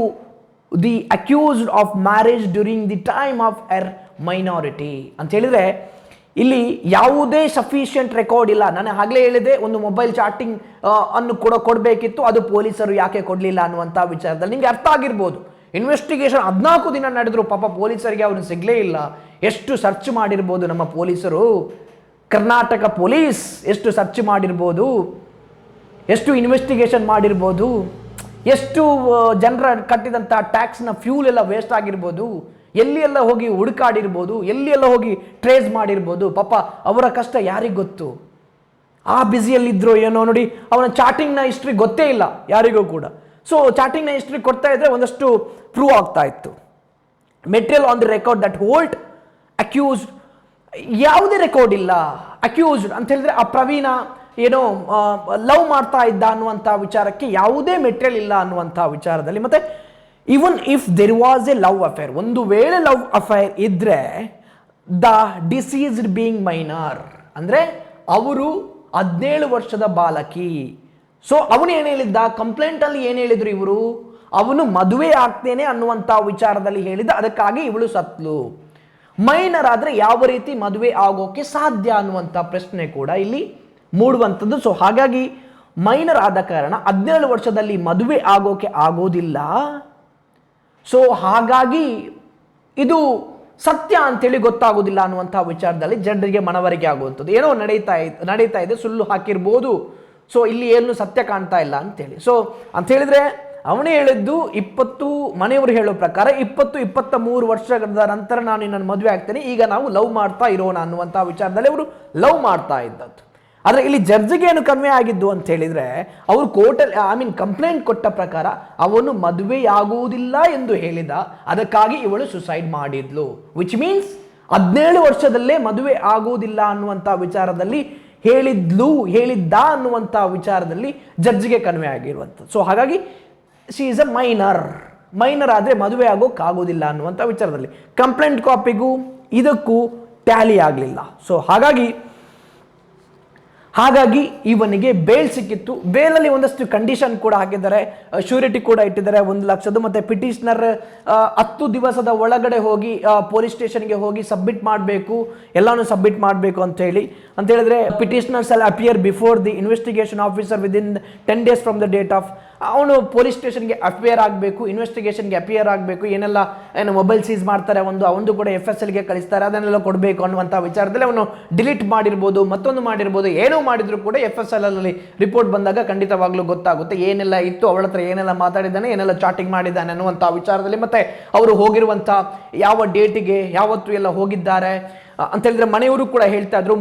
the accused of marriage during the time of her minority. ಅಂತ ಹೇಳಿದ್ರೆ ಇಲ್ಲಿ ಯಾವುದೇ ಸಫಿಷಿಯಂಟ್ ರೆಕಾರ್ಡ್ ಇಲ್ಲ. ನಾನು ಆಗಲೇ ಹೇಳಿದೆ, ಒಂದು ಮೊಬೈಲ್ ಚಾಟಿಂಗ್ ಅನ್ನು ಕೊಡಬೇಕಿತ್ತು, ಅದು ಪೊಲೀಸರು ಯಾಕೆ ಕೊಡಲಿಲ್ಲ ಅನ್ನುವಂಥ ವಿಚಾರದಲ್ಲಿ ನಿಮಗೆ ಅರ್ಥ ಆಗಿರ್ಬೋದು. ಇನ್ವೆಸ್ಟಿಗೇಷನ್ 14 ದಿನ ನಡೆದ್ರು, ಪಾಪ ಪೊಲೀಸರಿಗೆ ಅವನು ಸಿಗಲೇ ಇಲ್ಲ. ಎಷ್ಟು ಸರ್ಚ್ ಮಾಡಿರ್ಬೋದು ನಮ್ಮ ಪೊಲೀಸರು, ಕರ್ನಾಟಕ ಪೊಲೀಸ್ ಎಷ್ಟು ಸರ್ಚ್ ಮಾಡಿರ್ಬೋದು, ಎಷ್ಟು ಇನ್ವೆಸ್ಟಿಗೇಷನ್ ಮಾಡಿರ್ಬೋದು, ಎಷ್ಟು ಜನರ ಕಟ್ಟಿದಂಥ ಟ್ಯಾಕ್ಸ್ನ ಫ್ಯೂಲ್ ಎಲ್ಲ ವೇಸ್ಟ್ ಆಗಿರ್ಬೋದು, ಎಲ್ಲಿ ಎಲ್ಲ ಹೋಗಿ ಹುಡುಕಾಡಿರ್ಬೋದು, ಎಲ್ಲಿ ಎಲ್ಲ ಹೋಗಿ ಟ್ರೇಸ್ ಮಾಡಿರ್ಬೋದು. ಪಾಪ ಅವರ ಕಷ್ಟ ಯಾರಿಗೆ ಗೊತ್ತು, ಆ ಬ್ಯುಸಿಯಲ್ಲಿದ್ರೋ ಏನೋ. ನೋಡಿ, ಅವನ ಚಾಟಿಂಗ್ನ ಹಿಸ್ಟ್ರಿ ಗೊತ್ತೇ ಇಲ್ಲ ಯಾರಿಗೂ ಕೂಡ. ಸೊ ಚಾಟಿಂಗ್ನ ಹಿಸ್ಟ್ರಿ ಕೊಡ್ತಾ ಇದ್ರೆ ಒಂದಷ್ಟು ಪ್ರೂವ್ ಆಗ್ತಾ ಇತ್ತು. Material on the record that hold accused, ಯಾವುದೇ ರೆಕಾರ್ಡ್ ಇಲ್ಲ. ಅಕ್ಯೂಸ್ಡ್ ಅಂತ ಹೇಳಿದ್ರೆ ಆ ಪ್ರವೀಣ ಏನೋ ಲವ್ ಮಾಡ್ತಾ ಇದ್ದ ಅನ್ನುವಂಥ ವಿಚಾರಕ್ಕೆ ಯಾವುದೇ ಮೆಟೀರಿಯಲ್ ಇಲ್ಲ ಅನ್ನುವಂಥ ವಿಚಾರದಲ್ಲಿ. ಮತ್ತೆ even if there was A love affair, ಒಂದು ವೇಳೆ ಲವ್ ಅಫೇರ್ ಇದ್ರೆ ದ ಡಿಸೀಸ್ಡ್ ಬೀಯಿಂಗ್ ಮೈನರ್, ಅಂದ್ರೆ ಅವರು 17 ವರ್ಷದ ಬಾಲಕಿ. ಸೊ ಅವನು ಏನು ಹೇಳಿದ್ದ, ಕಂಪ್ಲೇಂಟ್ ಅಲ್ಲಿ ಏನು ಹೇಳಿದ್ರು ಇವರು, ಅವನು ಮದುವೆ ಆಗ್ತೇನೆ ಅನ್ನುವಂಥ ವಿಚಾರದಲ್ಲಿ ಹೇಳಿದ, ಅದಕ್ಕಾಗಿ ಇವಳು ಸತ್ಲು. ಮೈನರ್ ಆದರೆ ಯಾವ ರೀತಿ ಮದುವೆ ಆಗೋಕೆ ಸಾಧ್ಯ ಅನ್ನುವಂಥ ಪ್ರಶ್ನೆ ಕೂಡ ಇಲ್ಲಿ ಮೂಡುವಂಥದ್ದು. ಸೊ ಹಾಗಾಗಿ ಮೈನರ್ ಆದ ಕಾರಣ 17 ವರ್ಷದಲ್ಲಿ ಮದುವೆ ಆಗೋಕೆ ಆಗೋದಿಲ್ಲ. ಸೊ ಹಾಗಾಗಿ ಇದು ಸತ್ಯ ಅಂತೇಳಿ ಗೊತ್ತಾಗೋದಿಲ್ಲ ಅನ್ನುವಂಥ ವಿಚಾರದಲ್ಲಿ ಜನರಿಗೆ ಮನವರಿಕೆ ಆಗುವಂಥದ್ದು. ಏನೋ ನಡೀತಾ ಇದೆ, ಸುಳ್ಳು ಹಾಕಿರ್ಬೋದು. ಸೊ ಇಲ್ಲಿ ಏನು ಸತ್ಯ ಕಾಣ್ತಾ ಇಲ್ಲ ಅಂತೇಳಿ. ಸೊ ಅಂತ ಹೇಳಿದ್ರೆ ಅವನೇ ಹೇಳಿದ್ದು 20, ಮನೆಯವರು ಹೇಳೋ ಪ್ರಕಾರ 23 ವರ್ಷದ ನಂತರ ನಾನು ನನ್ನ ಮದುವೆ ಆಗ್ತೇನೆ, ಈಗ ನಾವು ಲವ್ ಮಾಡ್ತಾ ಇರೋಣ ಅನ್ನುವಂಥ ವಿಚಾರದಲ್ಲಿ ಅವರು ಲವ್ ಮಾಡ್ತಾ ಇದ್ದದ್ದು. ಆದರೆ ಇಲ್ಲಿ ಜಡ್ಜಿಗೆ ಏನು ಕನ್ವೆ ಆಗಿದ್ದು ಅಂತ ಹೇಳಿದ್ರೆ, ಅವರು ಕೋರ್ಟಲ್ಲಿ ಕಂಪ್ಲೇಂಟ್ ಕೊಟ್ಟ ಪ್ರಕಾರ ಅವನು ಮದುವೆಯಾಗುವುದಿಲ್ಲ ಎಂದು ಹೇಳಿದ, ಅದಕ್ಕಾಗಿ ಇವಳು ಸುಸೈಡ್ ಮಾಡಿದ್ಲು. ವಿಚ್ ಮೀನ್ಸ್ 17 ವರ್ಷದಲ್ಲೇ ಮದುವೆ ಆಗುವುದಿಲ್ಲ ಅನ್ನುವಂಥ ವಿಚಾರದಲ್ಲಿ ಹೇಳಿದ್ದ ಅನ್ನುವಂಥ ವಿಚಾರದಲ್ಲಿ ಜಡ್ಜಿಗೆ ಕನ್ವೆ ಆಗಿರುವಂಥದ್ದು. ಸೊ ಹಾಗಾಗಿ ಶಿ ಈಸ್ ಅ ಮೈನರ್ ಆದರೆ ಮದುವೆ ಆಗೋಕ್ಕಾಗೋದಿಲ್ಲ ಅನ್ನುವಂಥ ವಿಚಾರದಲ್ಲಿ ಕಂಪ್ಲೇಂಟ್ ಕಾಪಿಗೂ ಇದಕ್ಕೂ ಟ್ಯಾಲಿ ಆಗಲಿಲ್ಲ. ಸೊ ಹಾಗಾಗಿ ಇವನಿಗೆ ಬೇಲ್ ಸಿಕ್ಕಿತ್ತು. ಬೇಲಲ್ಲಿ ಒಂದಷ್ಟು ಕಂಡೀಷನ್ ಕೂಡ ಹಾಕಿದ್ದಾರೆ, ಶ್ಯೂರಿಟಿ ಕೂಡ ಇಟ್ಟಿದ್ದಾರೆ 1 ಲಕ್ಷದ್ದು. ಮತ್ತು ಪಿಟಿಷನರ್ 10 ದಿವಸದ ಒಳಗಡೆ ಹೋಗಿ ಪೊಲೀಸ್ ಸ್ಟೇಷನ್ಗೆ ಹೋಗಿ ಸಬ್ಮಿಟ್ ಮಾಡಬೇಕು, ಎಲ್ಲಾನು ಸಬ್ಮಿಟ್ ಮಾಡಬೇಕು ಅಂತ ಹೇಳಿದ್ರೆ ಪಿಟಿಷನರ್ಸ್ ಅಲ್ಲಿ appear before the investigation officer within 10 days from the date of. ಅವನು ಪೊಲೀಸ್ ಸ್ಟೇಷನ್ಗೆ ಅಪಿಯರ್ ಆಗಬೇಕು, ಇನ್ವೆಸ್ಟಿಗೇಷನ್ಗೆ ಅಪಿಯರ್ ಆಗಬೇಕು. ಏನು ಮೊಬೈಲ್ ಸೀಸ್ ಮಾಡ್ತಾರೆ, ಅವನು ಕೂಡ FSLಗೆ ಕಳಿಸ್ತಾರೆ, ಅದನ್ನೆಲ್ಲ ಕೊಡಬೇಕು ಅನ್ನುವಂಥ ವಿಚಾರದಲ್ಲಿ ಅವನು ಡಿಲೀಟ್ ಮಾಡಿರ್ಬೋದು, ಮತ್ತೊಂದು ಮಾಡಿರ್ಬೋದು, ಏನೋ ಮಾಡಿದ್ರು ಕೂಡ FSL ಅಲ್ಲಿ ರಿಪೋರ್ಟ್ ಬಂದಾಗ ಖಂಡಿತವಾಗ್ಲೂ ಗೊತ್ತಾಗುತ್ತೆ ಏನೆಲ್ಲ ಇತ್ತು, ಅವಳ ಹತ್ರ ಏನೆಲ್ಲ ಮಾತಾಡಿದ್ದಾನೆ, ಏನೆಲ್ಲ ಚಾಟಿಂಗ್ ಮಾಡಿದ್ದಾನೆ ಅನ್ನುವಂಥ ವಿಚಾರದಲ್ಲಿ. ಮತ್ತೆ ಅವರು ಹೋಗಿರುವಂಥ ಯಾವ ಡೇಟಿಗೆ ಯಾವತ್ತು ಎಲ್ಲ ಹೋಗಿದ್ದಾರೆ ಅಂತ ಹೇಳಿದ್ರೆ ಮನೆಯವರು ಕೂಡ ಹೇಳ್ತಾ ಇದ್ರು.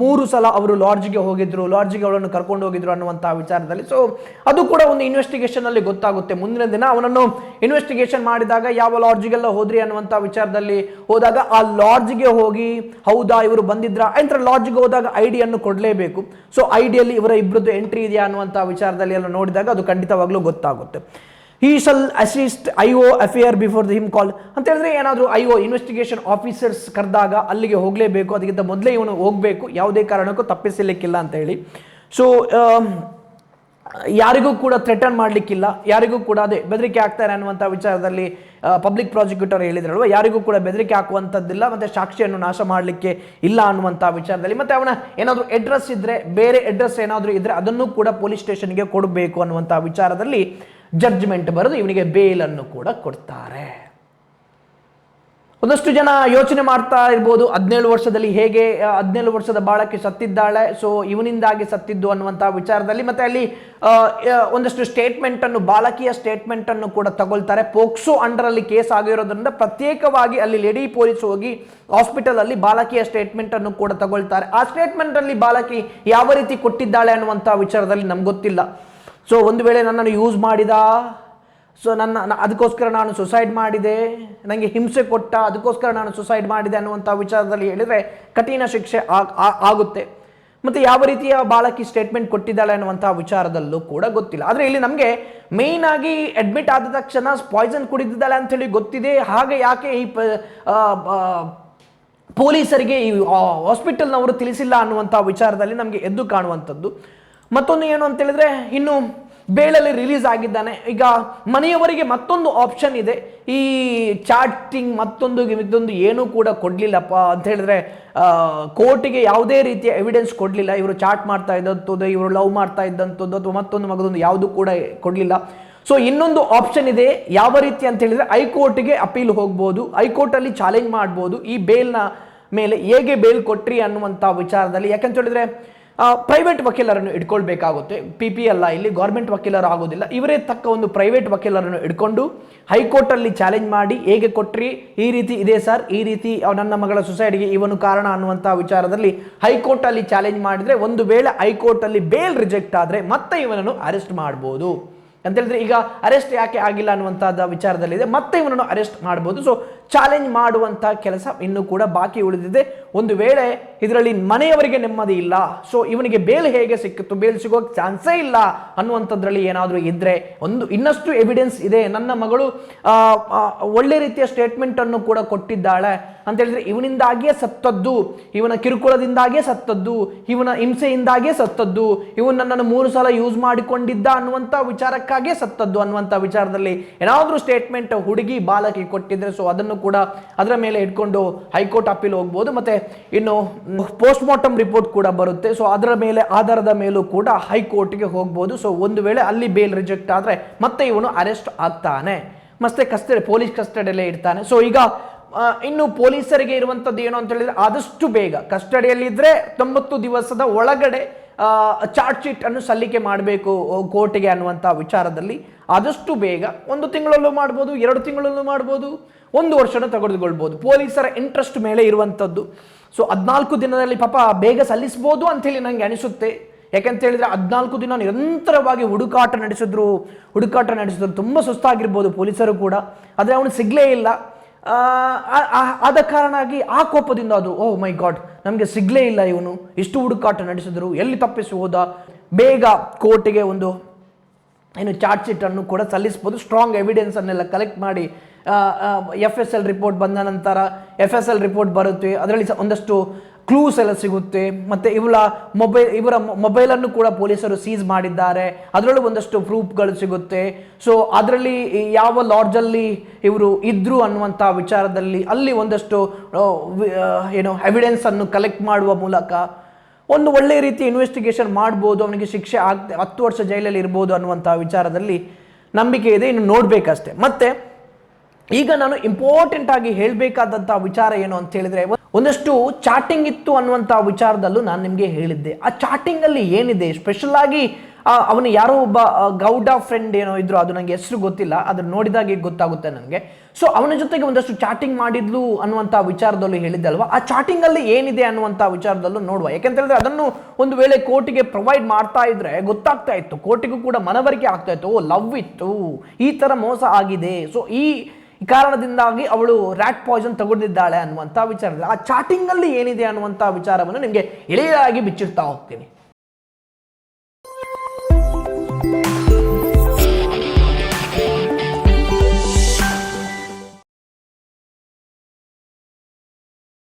ಮೂರು ಸಲ ಅವರು ಲಾಡ್ಜ್ಗೆ ಅವಳನ್ನು ಕರ್ಕೊಂಡು ಹೋಗಿದ್ರು ಅನ್ನುವಂಥ ವಿಚಾರದಲ್ಲಿ. ಸೊ ಅದು ಕೂಡ ಒಂದು ಇನ್ವೆಸ್ಟಿಗೇಷನ್ ಅಲ್ಲಿ ಗೊತ್ತಾಗುತ್ತೆ. ಮುಂದಿನ ದಿನ ಅವನನ್ನು ಇನ್ವೆಸ್ಟಿಗೇಷನ್ ಮಾಡಿದಾಗ ಯಾವ ಲಾಡ್ಜ್ಗೆಲ್ಲ ಹೋದ್ರಿ ಅನ್ನುವಂಥ ವಿಚಾರದಲ್ಲಿ ಹೋದಾಗ ಆ ಲಾಡ್ಜ್ಗೆ ಹೋಗಿ ಹೌದಾ ಇವರು ಬಂದಿದ್ರ ಅಂತ ಲಾಡ್ಜ್ಗೆ ಹೋದಾಗ ಐಡಿಯನ್ನು ಕೊಡಲೇಬೇಕು. ಸೊ ಐಡಿಯಲ್ಲಿ ಇವರ ಇಬ್ಬರದ್ದು ಎಂಟ್ರಿ ಇದೆಯಾ ಅನ್ನುವಂಥ ವಿಚಾರದಲ್ಲಿ ಎಲ್ಲ ನೋಡಿದಾಗ ಅದು ಖಂಡಿತವಾಗ್ಲೂ ಗೊತ್ತಾಗುತ್ತೆ. he shall assist IO affair before the him call ಅಂತ ಹೇಳಿದ್ರೆ ಏನಾದರೂ IO ಇನ್ವೆಸ್ಟಿಗೇಷನ್ ಆಫೀಸರ್ಸ್ ಕರೆದಾಗ ಅಲ್ಲಿಗೆ ಹೋಗಲೇಬೇಕು, ಅದಕ್ಕಿಂತ ಮೊದಲೇ ಇವನು ಹೋಗಬೇಕು, ಯಾವುದೇ ಕಾರಣಕ್ಕೂ ತಪ್ಪಿಸಲಿಕ್ಕಿಲ್ಲ ಅಂತ ಹೇಳಿ. ಸೊ ಯಾರಿಗೂ ಕೂಡ ಥ್ರೆಟನ್ ಮಾಡಲಿಕ್ಕಿಲ್ಲ, ಯಾರಿಗೂ ಕೂಡ ಅದೇ ಬೆದರಿಕೆ ಆಗ್ತಾರೆ ಅನ್ನುವಂಥ ವಿಚಾರದಲ್ಲಿ ಪಬ್ಲಿಕ್ ಪ್ರಾಸಿಕ್ಯೂಟರ್ ಹೇಳಿದ್ರಲ್ವ, ಯಾರಿಗೂ ಕೂಡ ಬೆದರಿಕೆ ಹಾಕುವಂಥದ್ದಿಲ್ಲ, ಮತ್ತು ಸಾಕ್ಷಿಯನ್ನು ನಾಶ ಮಾಡಲಿಕ್ಕೆ ಇಲ್ಲ ಅನ್ನುವಂಥ ವಿಚಾರದಲ್ಲಿ. ಮತ್ತು ಅವನ ಏನಾದರೂ ಅಡ್ರೆಸ್ ಇದ್ದರೆ, ಬೇರೆ ಅಡ್ರೆಸ್ ಏನಾದರೂ ಇದ್ದರೆ ಅದನ್ನು ಕೂಡ ಪೊಲೀಸ್ ಸ್ಟೇಷನ್ಗೆ ಕೊಡಬೇಕು ಅನ್ನುವಂಥ ವಿಚಾರದಲ್ಲಿ ಜಡ್ಜ್ಮೆಂಟ್ ಬರೆದು ಇವನಿಗೆ ಬೇಲನ್ನು ಕೂಡ ಕೊಡ್ತಾರೆ. ಒಂದಷ್ಟು ಜನ ಯೋಚನೆ ಮಾಡ್ತಾ ಇರ್ಬೋದು, 17 ವರ್ಷದಲ್ಲಿ ಹೇಗೆ 17 ವರ್ಷದ ಬಾಳಕ್ಕೆ ಸತ್ತಿದ್ದಾಳೆ, ಸೊ ಇವನಿಂದಾಗಿ ಸತ್ತಿದ್ದು ಅನ್ನುವಂಥ ವಿಚಾರದಲ್ಲಿ. ಮತ್ತೆ ಅಲ್ಲಿ ಒಂದಷ್ಟು ಬಾಲಕಿಯ ಸ್ಟೇಟ್ಮೆಂಟ್ ಅನ್ನು ಕೂಡ ತಗೊಳ್ತಾರೆ. ಪೋಕ್ಸೋ ಅಂಡರ್ ಅಲ್ಲಿ ಕೇಸ್ ಆಗಿರೋದ್ರಿಂದ ಪ್ರತ್ಯೇಕವಾಗಿ ಅಲ್ಲಿ ಲೇಡಿ ಪೊಲೀಸ್ ಹೋಗಿ ಹಾಸ್ಪಿಟಲ್ ಅಲ್ಲಿ ಬಾಲಕಿಯ ಸ್ಟೇಟ್ಮೆಂಟ್ ಅನ್ನು ಕೂಡ ತಗೊಳ್ತಾರೆ. ಆ ಸ್ಟೇಟ್ಮೆಂಟ್ ಅಲ್ಲಿ ಬಾಲಕಿ ಯಾವ ರೀತಿ ಕೊಟ್ಟಿದ್ದಾಳೆ ಅನ್ನುವಂಥ ವಿಚಾರದಲ್ಲಿ ನಮ್ಗೆ ಗೊತ್ತಿಲ್ಲ. ಸೊ ಒಂದು ವೇಳೆ ನನ್ನನ್ನು ಯೂಸ್ ಮಾಡಿದ, ಸೊ ಅದಕ್ಕೋಸ್ಕರ ನಾನು ಸುಸೈಡ್ ಮಾಡಿದೆ, ನನಗೆ ಹಿಂಸೆ ಕೊಟ್ಟ, ಅದಕ್ಕೋಸ್ಕರ ನಾನು ಸುಸೈಡ್ ಮಾಡಿದೆ ಅನ್ನುವಂಥ ವಿಚಾರದಲ್ಲಿ ಹೇಳಿದರೆ ಕಠಿಣ ಶಿಕ್ಷೆ ಆಗುತ್ತೆ. ಮತ್ತು ಯಾವ ರೀತಿಯ ಬಾಲಕಿ ಸ್ಟೇಟ್ಮೆಂಟ್ ಕೊಟ್ಟಿದ್ದಾಳೆ ಅನ್ನುವಂಥ ವಿಚಾರದಲ್ಲೂ ಕೂಡ ಗೊತ್ತಿಲ್ಲ. ಆದರೆ ಇಲ್ಲಿ ನಮಗೆ ಮೇಯ್ನ್ ಆಗಿ ಅಡ್ಮಿಟ್ ಆದ ತಕ್ಷಣ ಪಾಯ್ಸನ್ ಕುಡಿದಿದ್ದಾಳೆ ಅಂಥೇಳಿ ಗೊತ್ತಿದೆ. ಹಾಗೆ ಯಾಕೆ ಈ ಪೊಲೀಸರಿಗೆ ಈ ಹಾಸ್ಪಿಟಲ್ನವರು ತಿಳಿಸಿಲ್ಲ ಅನ್ನುವಂಥ ವಿಚಾರದಲ್ಲಿ ನಮಗೆ ಎದ್ದು ಕಾಣುವಂಥದ್ದು. ಮತ್ತೊಂದು ಏನು ಅಂತ ಹೇಳಿದ್ರೆ, ಇನ್ನು ಬೇಲಲ್ಲಿ ರಿಲೀಸ್ ಆಗಿದ್ದಾನೆ. ಈಗ ಮನೆಯವರಿಗೆ ಮತ್ತೊಂದು ಆಪ್ಷನ್ ಇದೆ, ಈ ಚಾಟಿಂಗ್ ಮತ್ತೊಂದು ಏನೂ ಕೂಡ ಕೊಡಲಿಲ್ಲಪ್ಪ ಅಂತ ಹೇಳಿದ್ರೆ, ಕೋರ್ಟಿಗೆ ಯಾವುದೇ ರೀತಿಯ ಎವಿಡೆನ್ಸ್ ಕೊಡಲಿಲ್ಲ. ಇವರು ಚಾಟ್ ಮಾಡ್ತಾ ಇದ್ದಂಥದ್ದು, ಇವರು ಲವ್ ಮಾಡ್ತಾ ಇದ್ದಂಥದ್ದು ಅಥವಾ ಮತ್ತೊಂದು ಮಗದೊಂದು ಯಾವುದೂ ಕೂಡ ಕೊಡಲಿಲ್ಲ. ಸೊ ಇನ್ನೊಂದು ಆಪ್ಷನ್ ಇದೆ, ಯಾವ ರೀತಿ ಅಂತ ಹೇಳಿದ್ರೆ ಹೈಕೋರ್ಟ್ಗೆ ಅಪೀಲ್ ಹೋಗ್ಬೋದು, ಹೈಕೋರ್ಟಲ್ಲಿ ಚಾಲೆಂಜ್ ಮಾಡ್ಬೋದು ಈ ಬೇಲ್ನ ಮೇಲೆ, ಹೇಗೆ ಬೇಲ್ ಕೊಟ್ರಿ ಅನ್ನುವಂಥ ವಿಚಾರದಲ್ಲಿ. ಯಾಕಂತ ಹೇಳಿದ್ರೆ ಪ್ರೈವೇಟ್ ವಕೀಲರನ್ನು ಇಟ್ಕೊಳ್ಬೇಕಾಗುತ್ತೆ. PPL ಇಲ್ಲಿ ಗೌರ್ಮೆಂಟ್ ವಕೀಲರು ಆಗೋದಿಲ್ಲ. ಇವರೇ ತಕ್ಕ ಒಂದು ಪ್ರೈವೇಟ್ ವಕೀಲರನ್ನು ಇಟ್ಕೊಂಡು ಹೈಕೋರ್ಟಲ್ಲಿ ಚಾಲೆಂಜ್ ಮಾಡಿ, ಹೇಗೆ ಕೊಟ್ರಿ, ಈ ರೀತಿ ಇದೆ ಸರ್, ಈ ರೀತಿ ನನ್ನ ಮಗಳ ಸುಸೈಡ್ಗೆ ಇವನು ಕಾರಣ ಅನ್ನುವಂಥ ವಿಚಾರದಲ್ಲಿ ಹೈಕೋರ್ಟಲ್ಲಿ ಚಾಲೆಂಜ್ ಮಾಡಿದರೆ, ಒಂದು ವೇಳೆ ಹೈಕೋರ್ಟಲ್ಲಿ ಬೇಲ್ ರಿಜೆಕ್ಟ್ ಆದರೆ ಮತ್ತೆ ಇವನನ್ನು ಅರೆಸ್ಟ್ ಮಾಡ್ಬೋದು ಅಂತ ಹೇಳಿದ್ರೆ. ಈಗ ಅರೆಸ್ಟ್ ಯಾಕೆ ಆಗಿಲ್ಲ ಅನ್ನುವಂಥದ್ದು ವಿಚಾರದಲ್ಲಿದೆ, ಮತ್ತೆ ಇವನನ್ನು ಅರೆಸ್ಟ್ ಮಾಡ್ಬೋದು. ಸೊ ಚಾಲೆಂಜ್ ಮಾಡುವಂಥ ಕೆಲಸ ಇನ್ನೂ ಕೂಡ ಬಾಕಿ ಉಳಿದಿದೆ. ಒಂದು ವೇಳೆ ಇದರಲ್ಲಿ ಮನೆಯವರಿಗೆ ನೆಮ್ಮದಿ ಇಲ್ಲ, ಸೊ ಇವನಿಗೆ ಬೇಲ್ ಹೇಗೆ ಸಿಕ್ಕಿತ್ತು, ಬೇಲ್ ಸಿಗೋಕ್ಕೆ ಚಾನ್ಸೇ ಇಲ್ಲ ಅನ್ನುವಂಥದ್ರಲ್ಲಿ ಏನಾದರೂ ಇದ್ದರೆ, ಇನ್ನಷ್ಟು ಎವಿಡೆನ್ಸ್ ಇದೆ, ನನ್ನ ಮಗಳು ಒಳ್ಳೆ ರೀತಿಯ ಸ್ಟೇಟ್ಮೆಂಟನ್ನು ಕೂಡ ಕೊಟ್ಟಿದ್ದಾಳೆ ಅಂತ ಹೇಳಿದ್ರೆ, ಇವನಿಂದಾಗಿಯೇ ಸತ್ತದ್ದು, ಇವನ ಕಿರುಕುಳದಿಂದಾಗಿಯೇ ಸತ್ತದ್ದು, ಇವನ ಹಿಂಸೆಯಿಂದಾಗಿಯೇ ಸತ್ತದ್ದು, ಇವನು ನನ್ನನ್ನು 3 ಸಲ ಯೂಸ್ ಮಾಡಿಕೊಂಡಿದ್ದ ಅನ್ನುವಂಥ ವಿಚಾರಕ್ಕಾಗಿಯೇ ಸತ್ತದ್ದು ಅನ್ನುವಂಥ ವಿಚಾರದಲ್ಲಿ ಏನಾದರೂ ಸ್ಟೇಟ್ಮೆಂಟ್ ಹುಡುಗಿ ಬಾಲಕಿ ಕೊಟ್ಟಿದ್ರೆ, ಸೊ ಅದನ್ನು ಅನ್ನೋದನ್ನು ಕೂಡ ಅದರ ಮೇಲೆ ಇಟ್ಕೊಂಡು ಹೈಕೋರ್ಟ್ ಅಪೀಲ್ ಹೋಗ್ಬೋದು. ಮತ್ತೆ ಇನ್ನು ಪೋಸ್ಟ್ ಮಾರ್ಟಮ್ ರಿಪೋರ್ಟ್ ಕೂಡ ಬರುತ್ತೆ. ಸೊ ಅದರ ಮೇಲೆ ಆಧಾರದ ಮೇಲೂ ಕೂಡ ಹೈಕೋರ್ಟ್ಗೆ ಹೋಗ್ಬೋದು. ಸೊ ಒಂದು ವೇಳೆ ಅಲ್ಲಿ ಬೇಲ್ ರಿಜೆಕ್ಟ್ ಆದರೆ ಮತ್ತೆ ಇವನು ಅರೆಸ್ಟ್ ಆಗ್ತಾನೆ, ಮತ್ತೆ ಪೊಲೀಸ್ ಕಸ್ಟಡಿಯಲ್ಲೇ ಇರ್ತಾನೆ. ಸೊ ಈಗ ಇನ್ನು ಪೊಲೀಸರಿಗೆ ಇರುವಂಥದ್ದು ಏನು ಅಂತ ಹೇಳಿದ್ರೆ, ಆದಷ್ಟು ಬೇಗ ಕಸ್ಟಡಿಯಲ್ಲಿದ್ದರೆ 90 ದಿವಸದ ಒಳಗಡೆ ಚಾರ್ಜ್ ಶೀಟ್ ಅನ್ನು ಸಲ್ಲಿಕೆ ಮಾಡಬೇಕು ಕೋರ್ಟ್ಗೆ ಅನ್ನುವಂಥ ವಿಚಾರದಲ್ಲಿ ಆದಷ್ಟು ಬೇಗ 1 ತಿಂಗಳಲ್ಲೂ ಮಾಡ್ಬೋದು, 2 ತಿಂಗಳಲ್ಲೂ ಮಾಡ್ಬೋದು, 1 ವರ್ಷನೂ ತೆಗೆದುಕೊಳ್ಬೋದು. ಪೊಲೀಸರ ಇಂಟ್ರೆಸ್ಟ್ ಮೇಲೆ ಇರುವಂಥದ್ದು. ಸೊ 14 ದಿನದಲ್ಲಿ ಪಾಪ ಬೇಗ ಸಲ್ಲಿಸ್ಬೋದು ಅಂಥೇಳಿ ನನಗೆ ಅನಿಸುತ್ತೆ. ಯಾಕಂತ ಹೇಳಿದ್ರೆ 14 ದಿನ ನಿರಂತರವಾಗಿ ಹುಡುಕಾಟ ನಡೆಸಿದ್ರು ತುಂಬ ಸುಸ್ತಾಗಿರ್ಬೋದು ಪೊಲೀಸರು ಕೂಡ. ಆದರೆ ಅವನು ಸಿಗಲೇ ಇಲ್ಲ. ಆದ ಕಾರಣಾಗಿ ಆ ಕೋಪದಿಂದ ಅದು ಓ ಮೈ ಗಾಡ್, ನಮಗೆ ಸಿಗಲೇ ಇಲ್ಲ, ಇವನು ಇಷ್ಟು ಹುಡುಕಾಟ ನಡೆಸಿದ್ರು, ಎಲ್ಲಿ ತಪ್ಪಿಸಿ ಹೋದ, ಬೇಗ ಕೋರ್ಟಿಗೆ ಒಂದು ಚಾರ್ಜ್ ಶೀಟ್ ಅನ್ನು ಕೂಡ ಸಲ್ಲಿಸ್ಬೋದು. ಸ್ಟ್ರಾಂಗ್ ಎವಿಡೆನ್ಸ್ ಅನ್ನೆಲ್ಲ ಕಲೆಕ್ಟ್ ಮಾಡಿ FSL ರಿಪೋರ್ಟ್ ಬಂದ ನಂತರ FSL ರಿಪೋರ್ಟ್ ಬರುತ್ತೆ, ಅದರಲ್ಲಿ ಒಂದಷ್ಟು ಕ್ಲೂಸ್ ಎಲ್ಲ ಸಿಗುತ್ತೆ. ಮತ್ತು ಇವರ ಮೊಬೈಲನ್ನು ಕೂಡ ಪೊಲೀಸರು ಸೀಸ್ ಮಾಡಿದ್ದಾರೆ, ಅದರಲ್ಲೂ ಒಂದಷ್ಟು ಪ್ರೂಫ್ಗಳು ಸಿಗುತ್ತೆ. ಸೊ ಅದರಲ್ಲಿ ಯಾವ ಲಾಡ್ಜಲ್ಲಿ ಇವರು ಇದ್ರು ಅನ್ನುವಂಥ ವಿಚಾರದಲ್ಲಿ ಅಲ್ಲಿ ಒಂದಷ್ಟು ಎವಿಡೆನ್ಸ್ ಅನ್ನು ಕಲೆಕ್ಟ್ ಮಾಡುವ ಮೂಲಕ ಒಂದು ಒಳ್ಳೆಯ ರೀತಿ ಇನ್ವೆಸ್ಟಿಗೇಷನ್ ಮಾಡ್ಬೋದು. ಅವನಿಗೆ ಶಿಕ್ಷೆ 10 ವರ್ಷ ಜೈಲಲ್ಲಿ ಇರ್ಬೋದು ಅನ್ನುವಂಥ ವಿಚಾರದಲ್ಲಿ ನಂಬಿಕೆ ಇದೆ. ಇನ್ನು ನೋಡಬೇಕಷ್ಟೆ. ಮತ್ತೆ ಈಗ ನಾನು ಇಂಪಾರ್ಟೆಂಟ್ ಆಗಿ ಹೇಳಬೇಕಾದಂಥ ವಿಚಾರ ಏನು ಅಂತ ಹೇಳಿದ್ರೆ, ಒಂದಷ್ಟು ಚಾಟಿಂಗ್ ಇತ್ತು ಅನ್ನುವಂಥ ವಿಚಾರದಲ್ಲೂ ನಾನು ನಿಮಗೆ ಹೇಳಿದ್ದೆ. ಆ ಚಾಟಿಂಗಲ್ಲಿ ಏನಿದೆ ಸ್ಪೆಷಲ್ ಆಗಿ ಅವನು ಯಾರೋ ಒಬ್ಬ ಗೌಡ ಫ್ರೆಂಡ್ ಏನೋ ಇದ್ರು, ಅದು ನನಗೆ ಹೆಸರು ಗೊತ್ತಿಲ್ಲ, ಅದನ್ನು ನೋಡಿದಾಗೆ ಗೊತ್ತಾಗುತ್ತೆ ನನಗೆ. ಸೊ ಅವನ ಜೊತೆಗೆ ಒಂದಷ್ಟು ಚಾಟಿಂಗ್ ಮಾಡಿದ್ಲು ಅನ್ನುವಂಥ ವಿಚಾರದಲ್ಲೂ ಹೇಳಿದ್ದಲ್ವ, ಆ ಚಾಟಿಂಗಲ್ಲಿ ಏನಿದೆ ಅನ್ನುವಂಥ ವಿಚಾರದಲ್ಲೂ ನೋಡುವ. ಯಾಕೆಂತ ಹೇಳಿದ್ರೆ ಅದನ್ನು ಒಂದು ವೇಳೆ ಕೋರ್ಟಿಗೆ ಪ್ರೊವೈಡ್ ಮಾಡ್ತಾ ಇದ್ರೆ ಗೊತ್ತಾಗ್ತಾ ಇತ್ತು, ಕೋರ್ಟಿಗೂ ಕೂಡ ಮನವರಿಕೆ ಆಗ್ತಾ ಇತ್ತು, ಓ ಲವ್ ಇತ್ತು, ಈ ಥರ ಮೋಸ ಆಗಿದೆ, ಸೊ ಈ ಕಾರಣದಿಂದಾಗಿ ಅವಳು ರ್ಯಾಟ್ ಪಾಯ್ಸನ್ ತಗೊಂಡಿದ್ದಾಳೆ ಅನ್ನುವಂಥ ವಿಚಾರದಲ್ಲಿ ಆ ಚಾಟಿಂಗಲ್ಲಿ ಏನಿದೆ ಅನ್ನುವಂಥ ವಿಚಾರವನ್ನು ನಿಮಗೆ ಎಳೆಯಾಗಿ ಬಿಚ್ಚಿಡ್ತಾ ಹೋಗ್ತೀನಿ.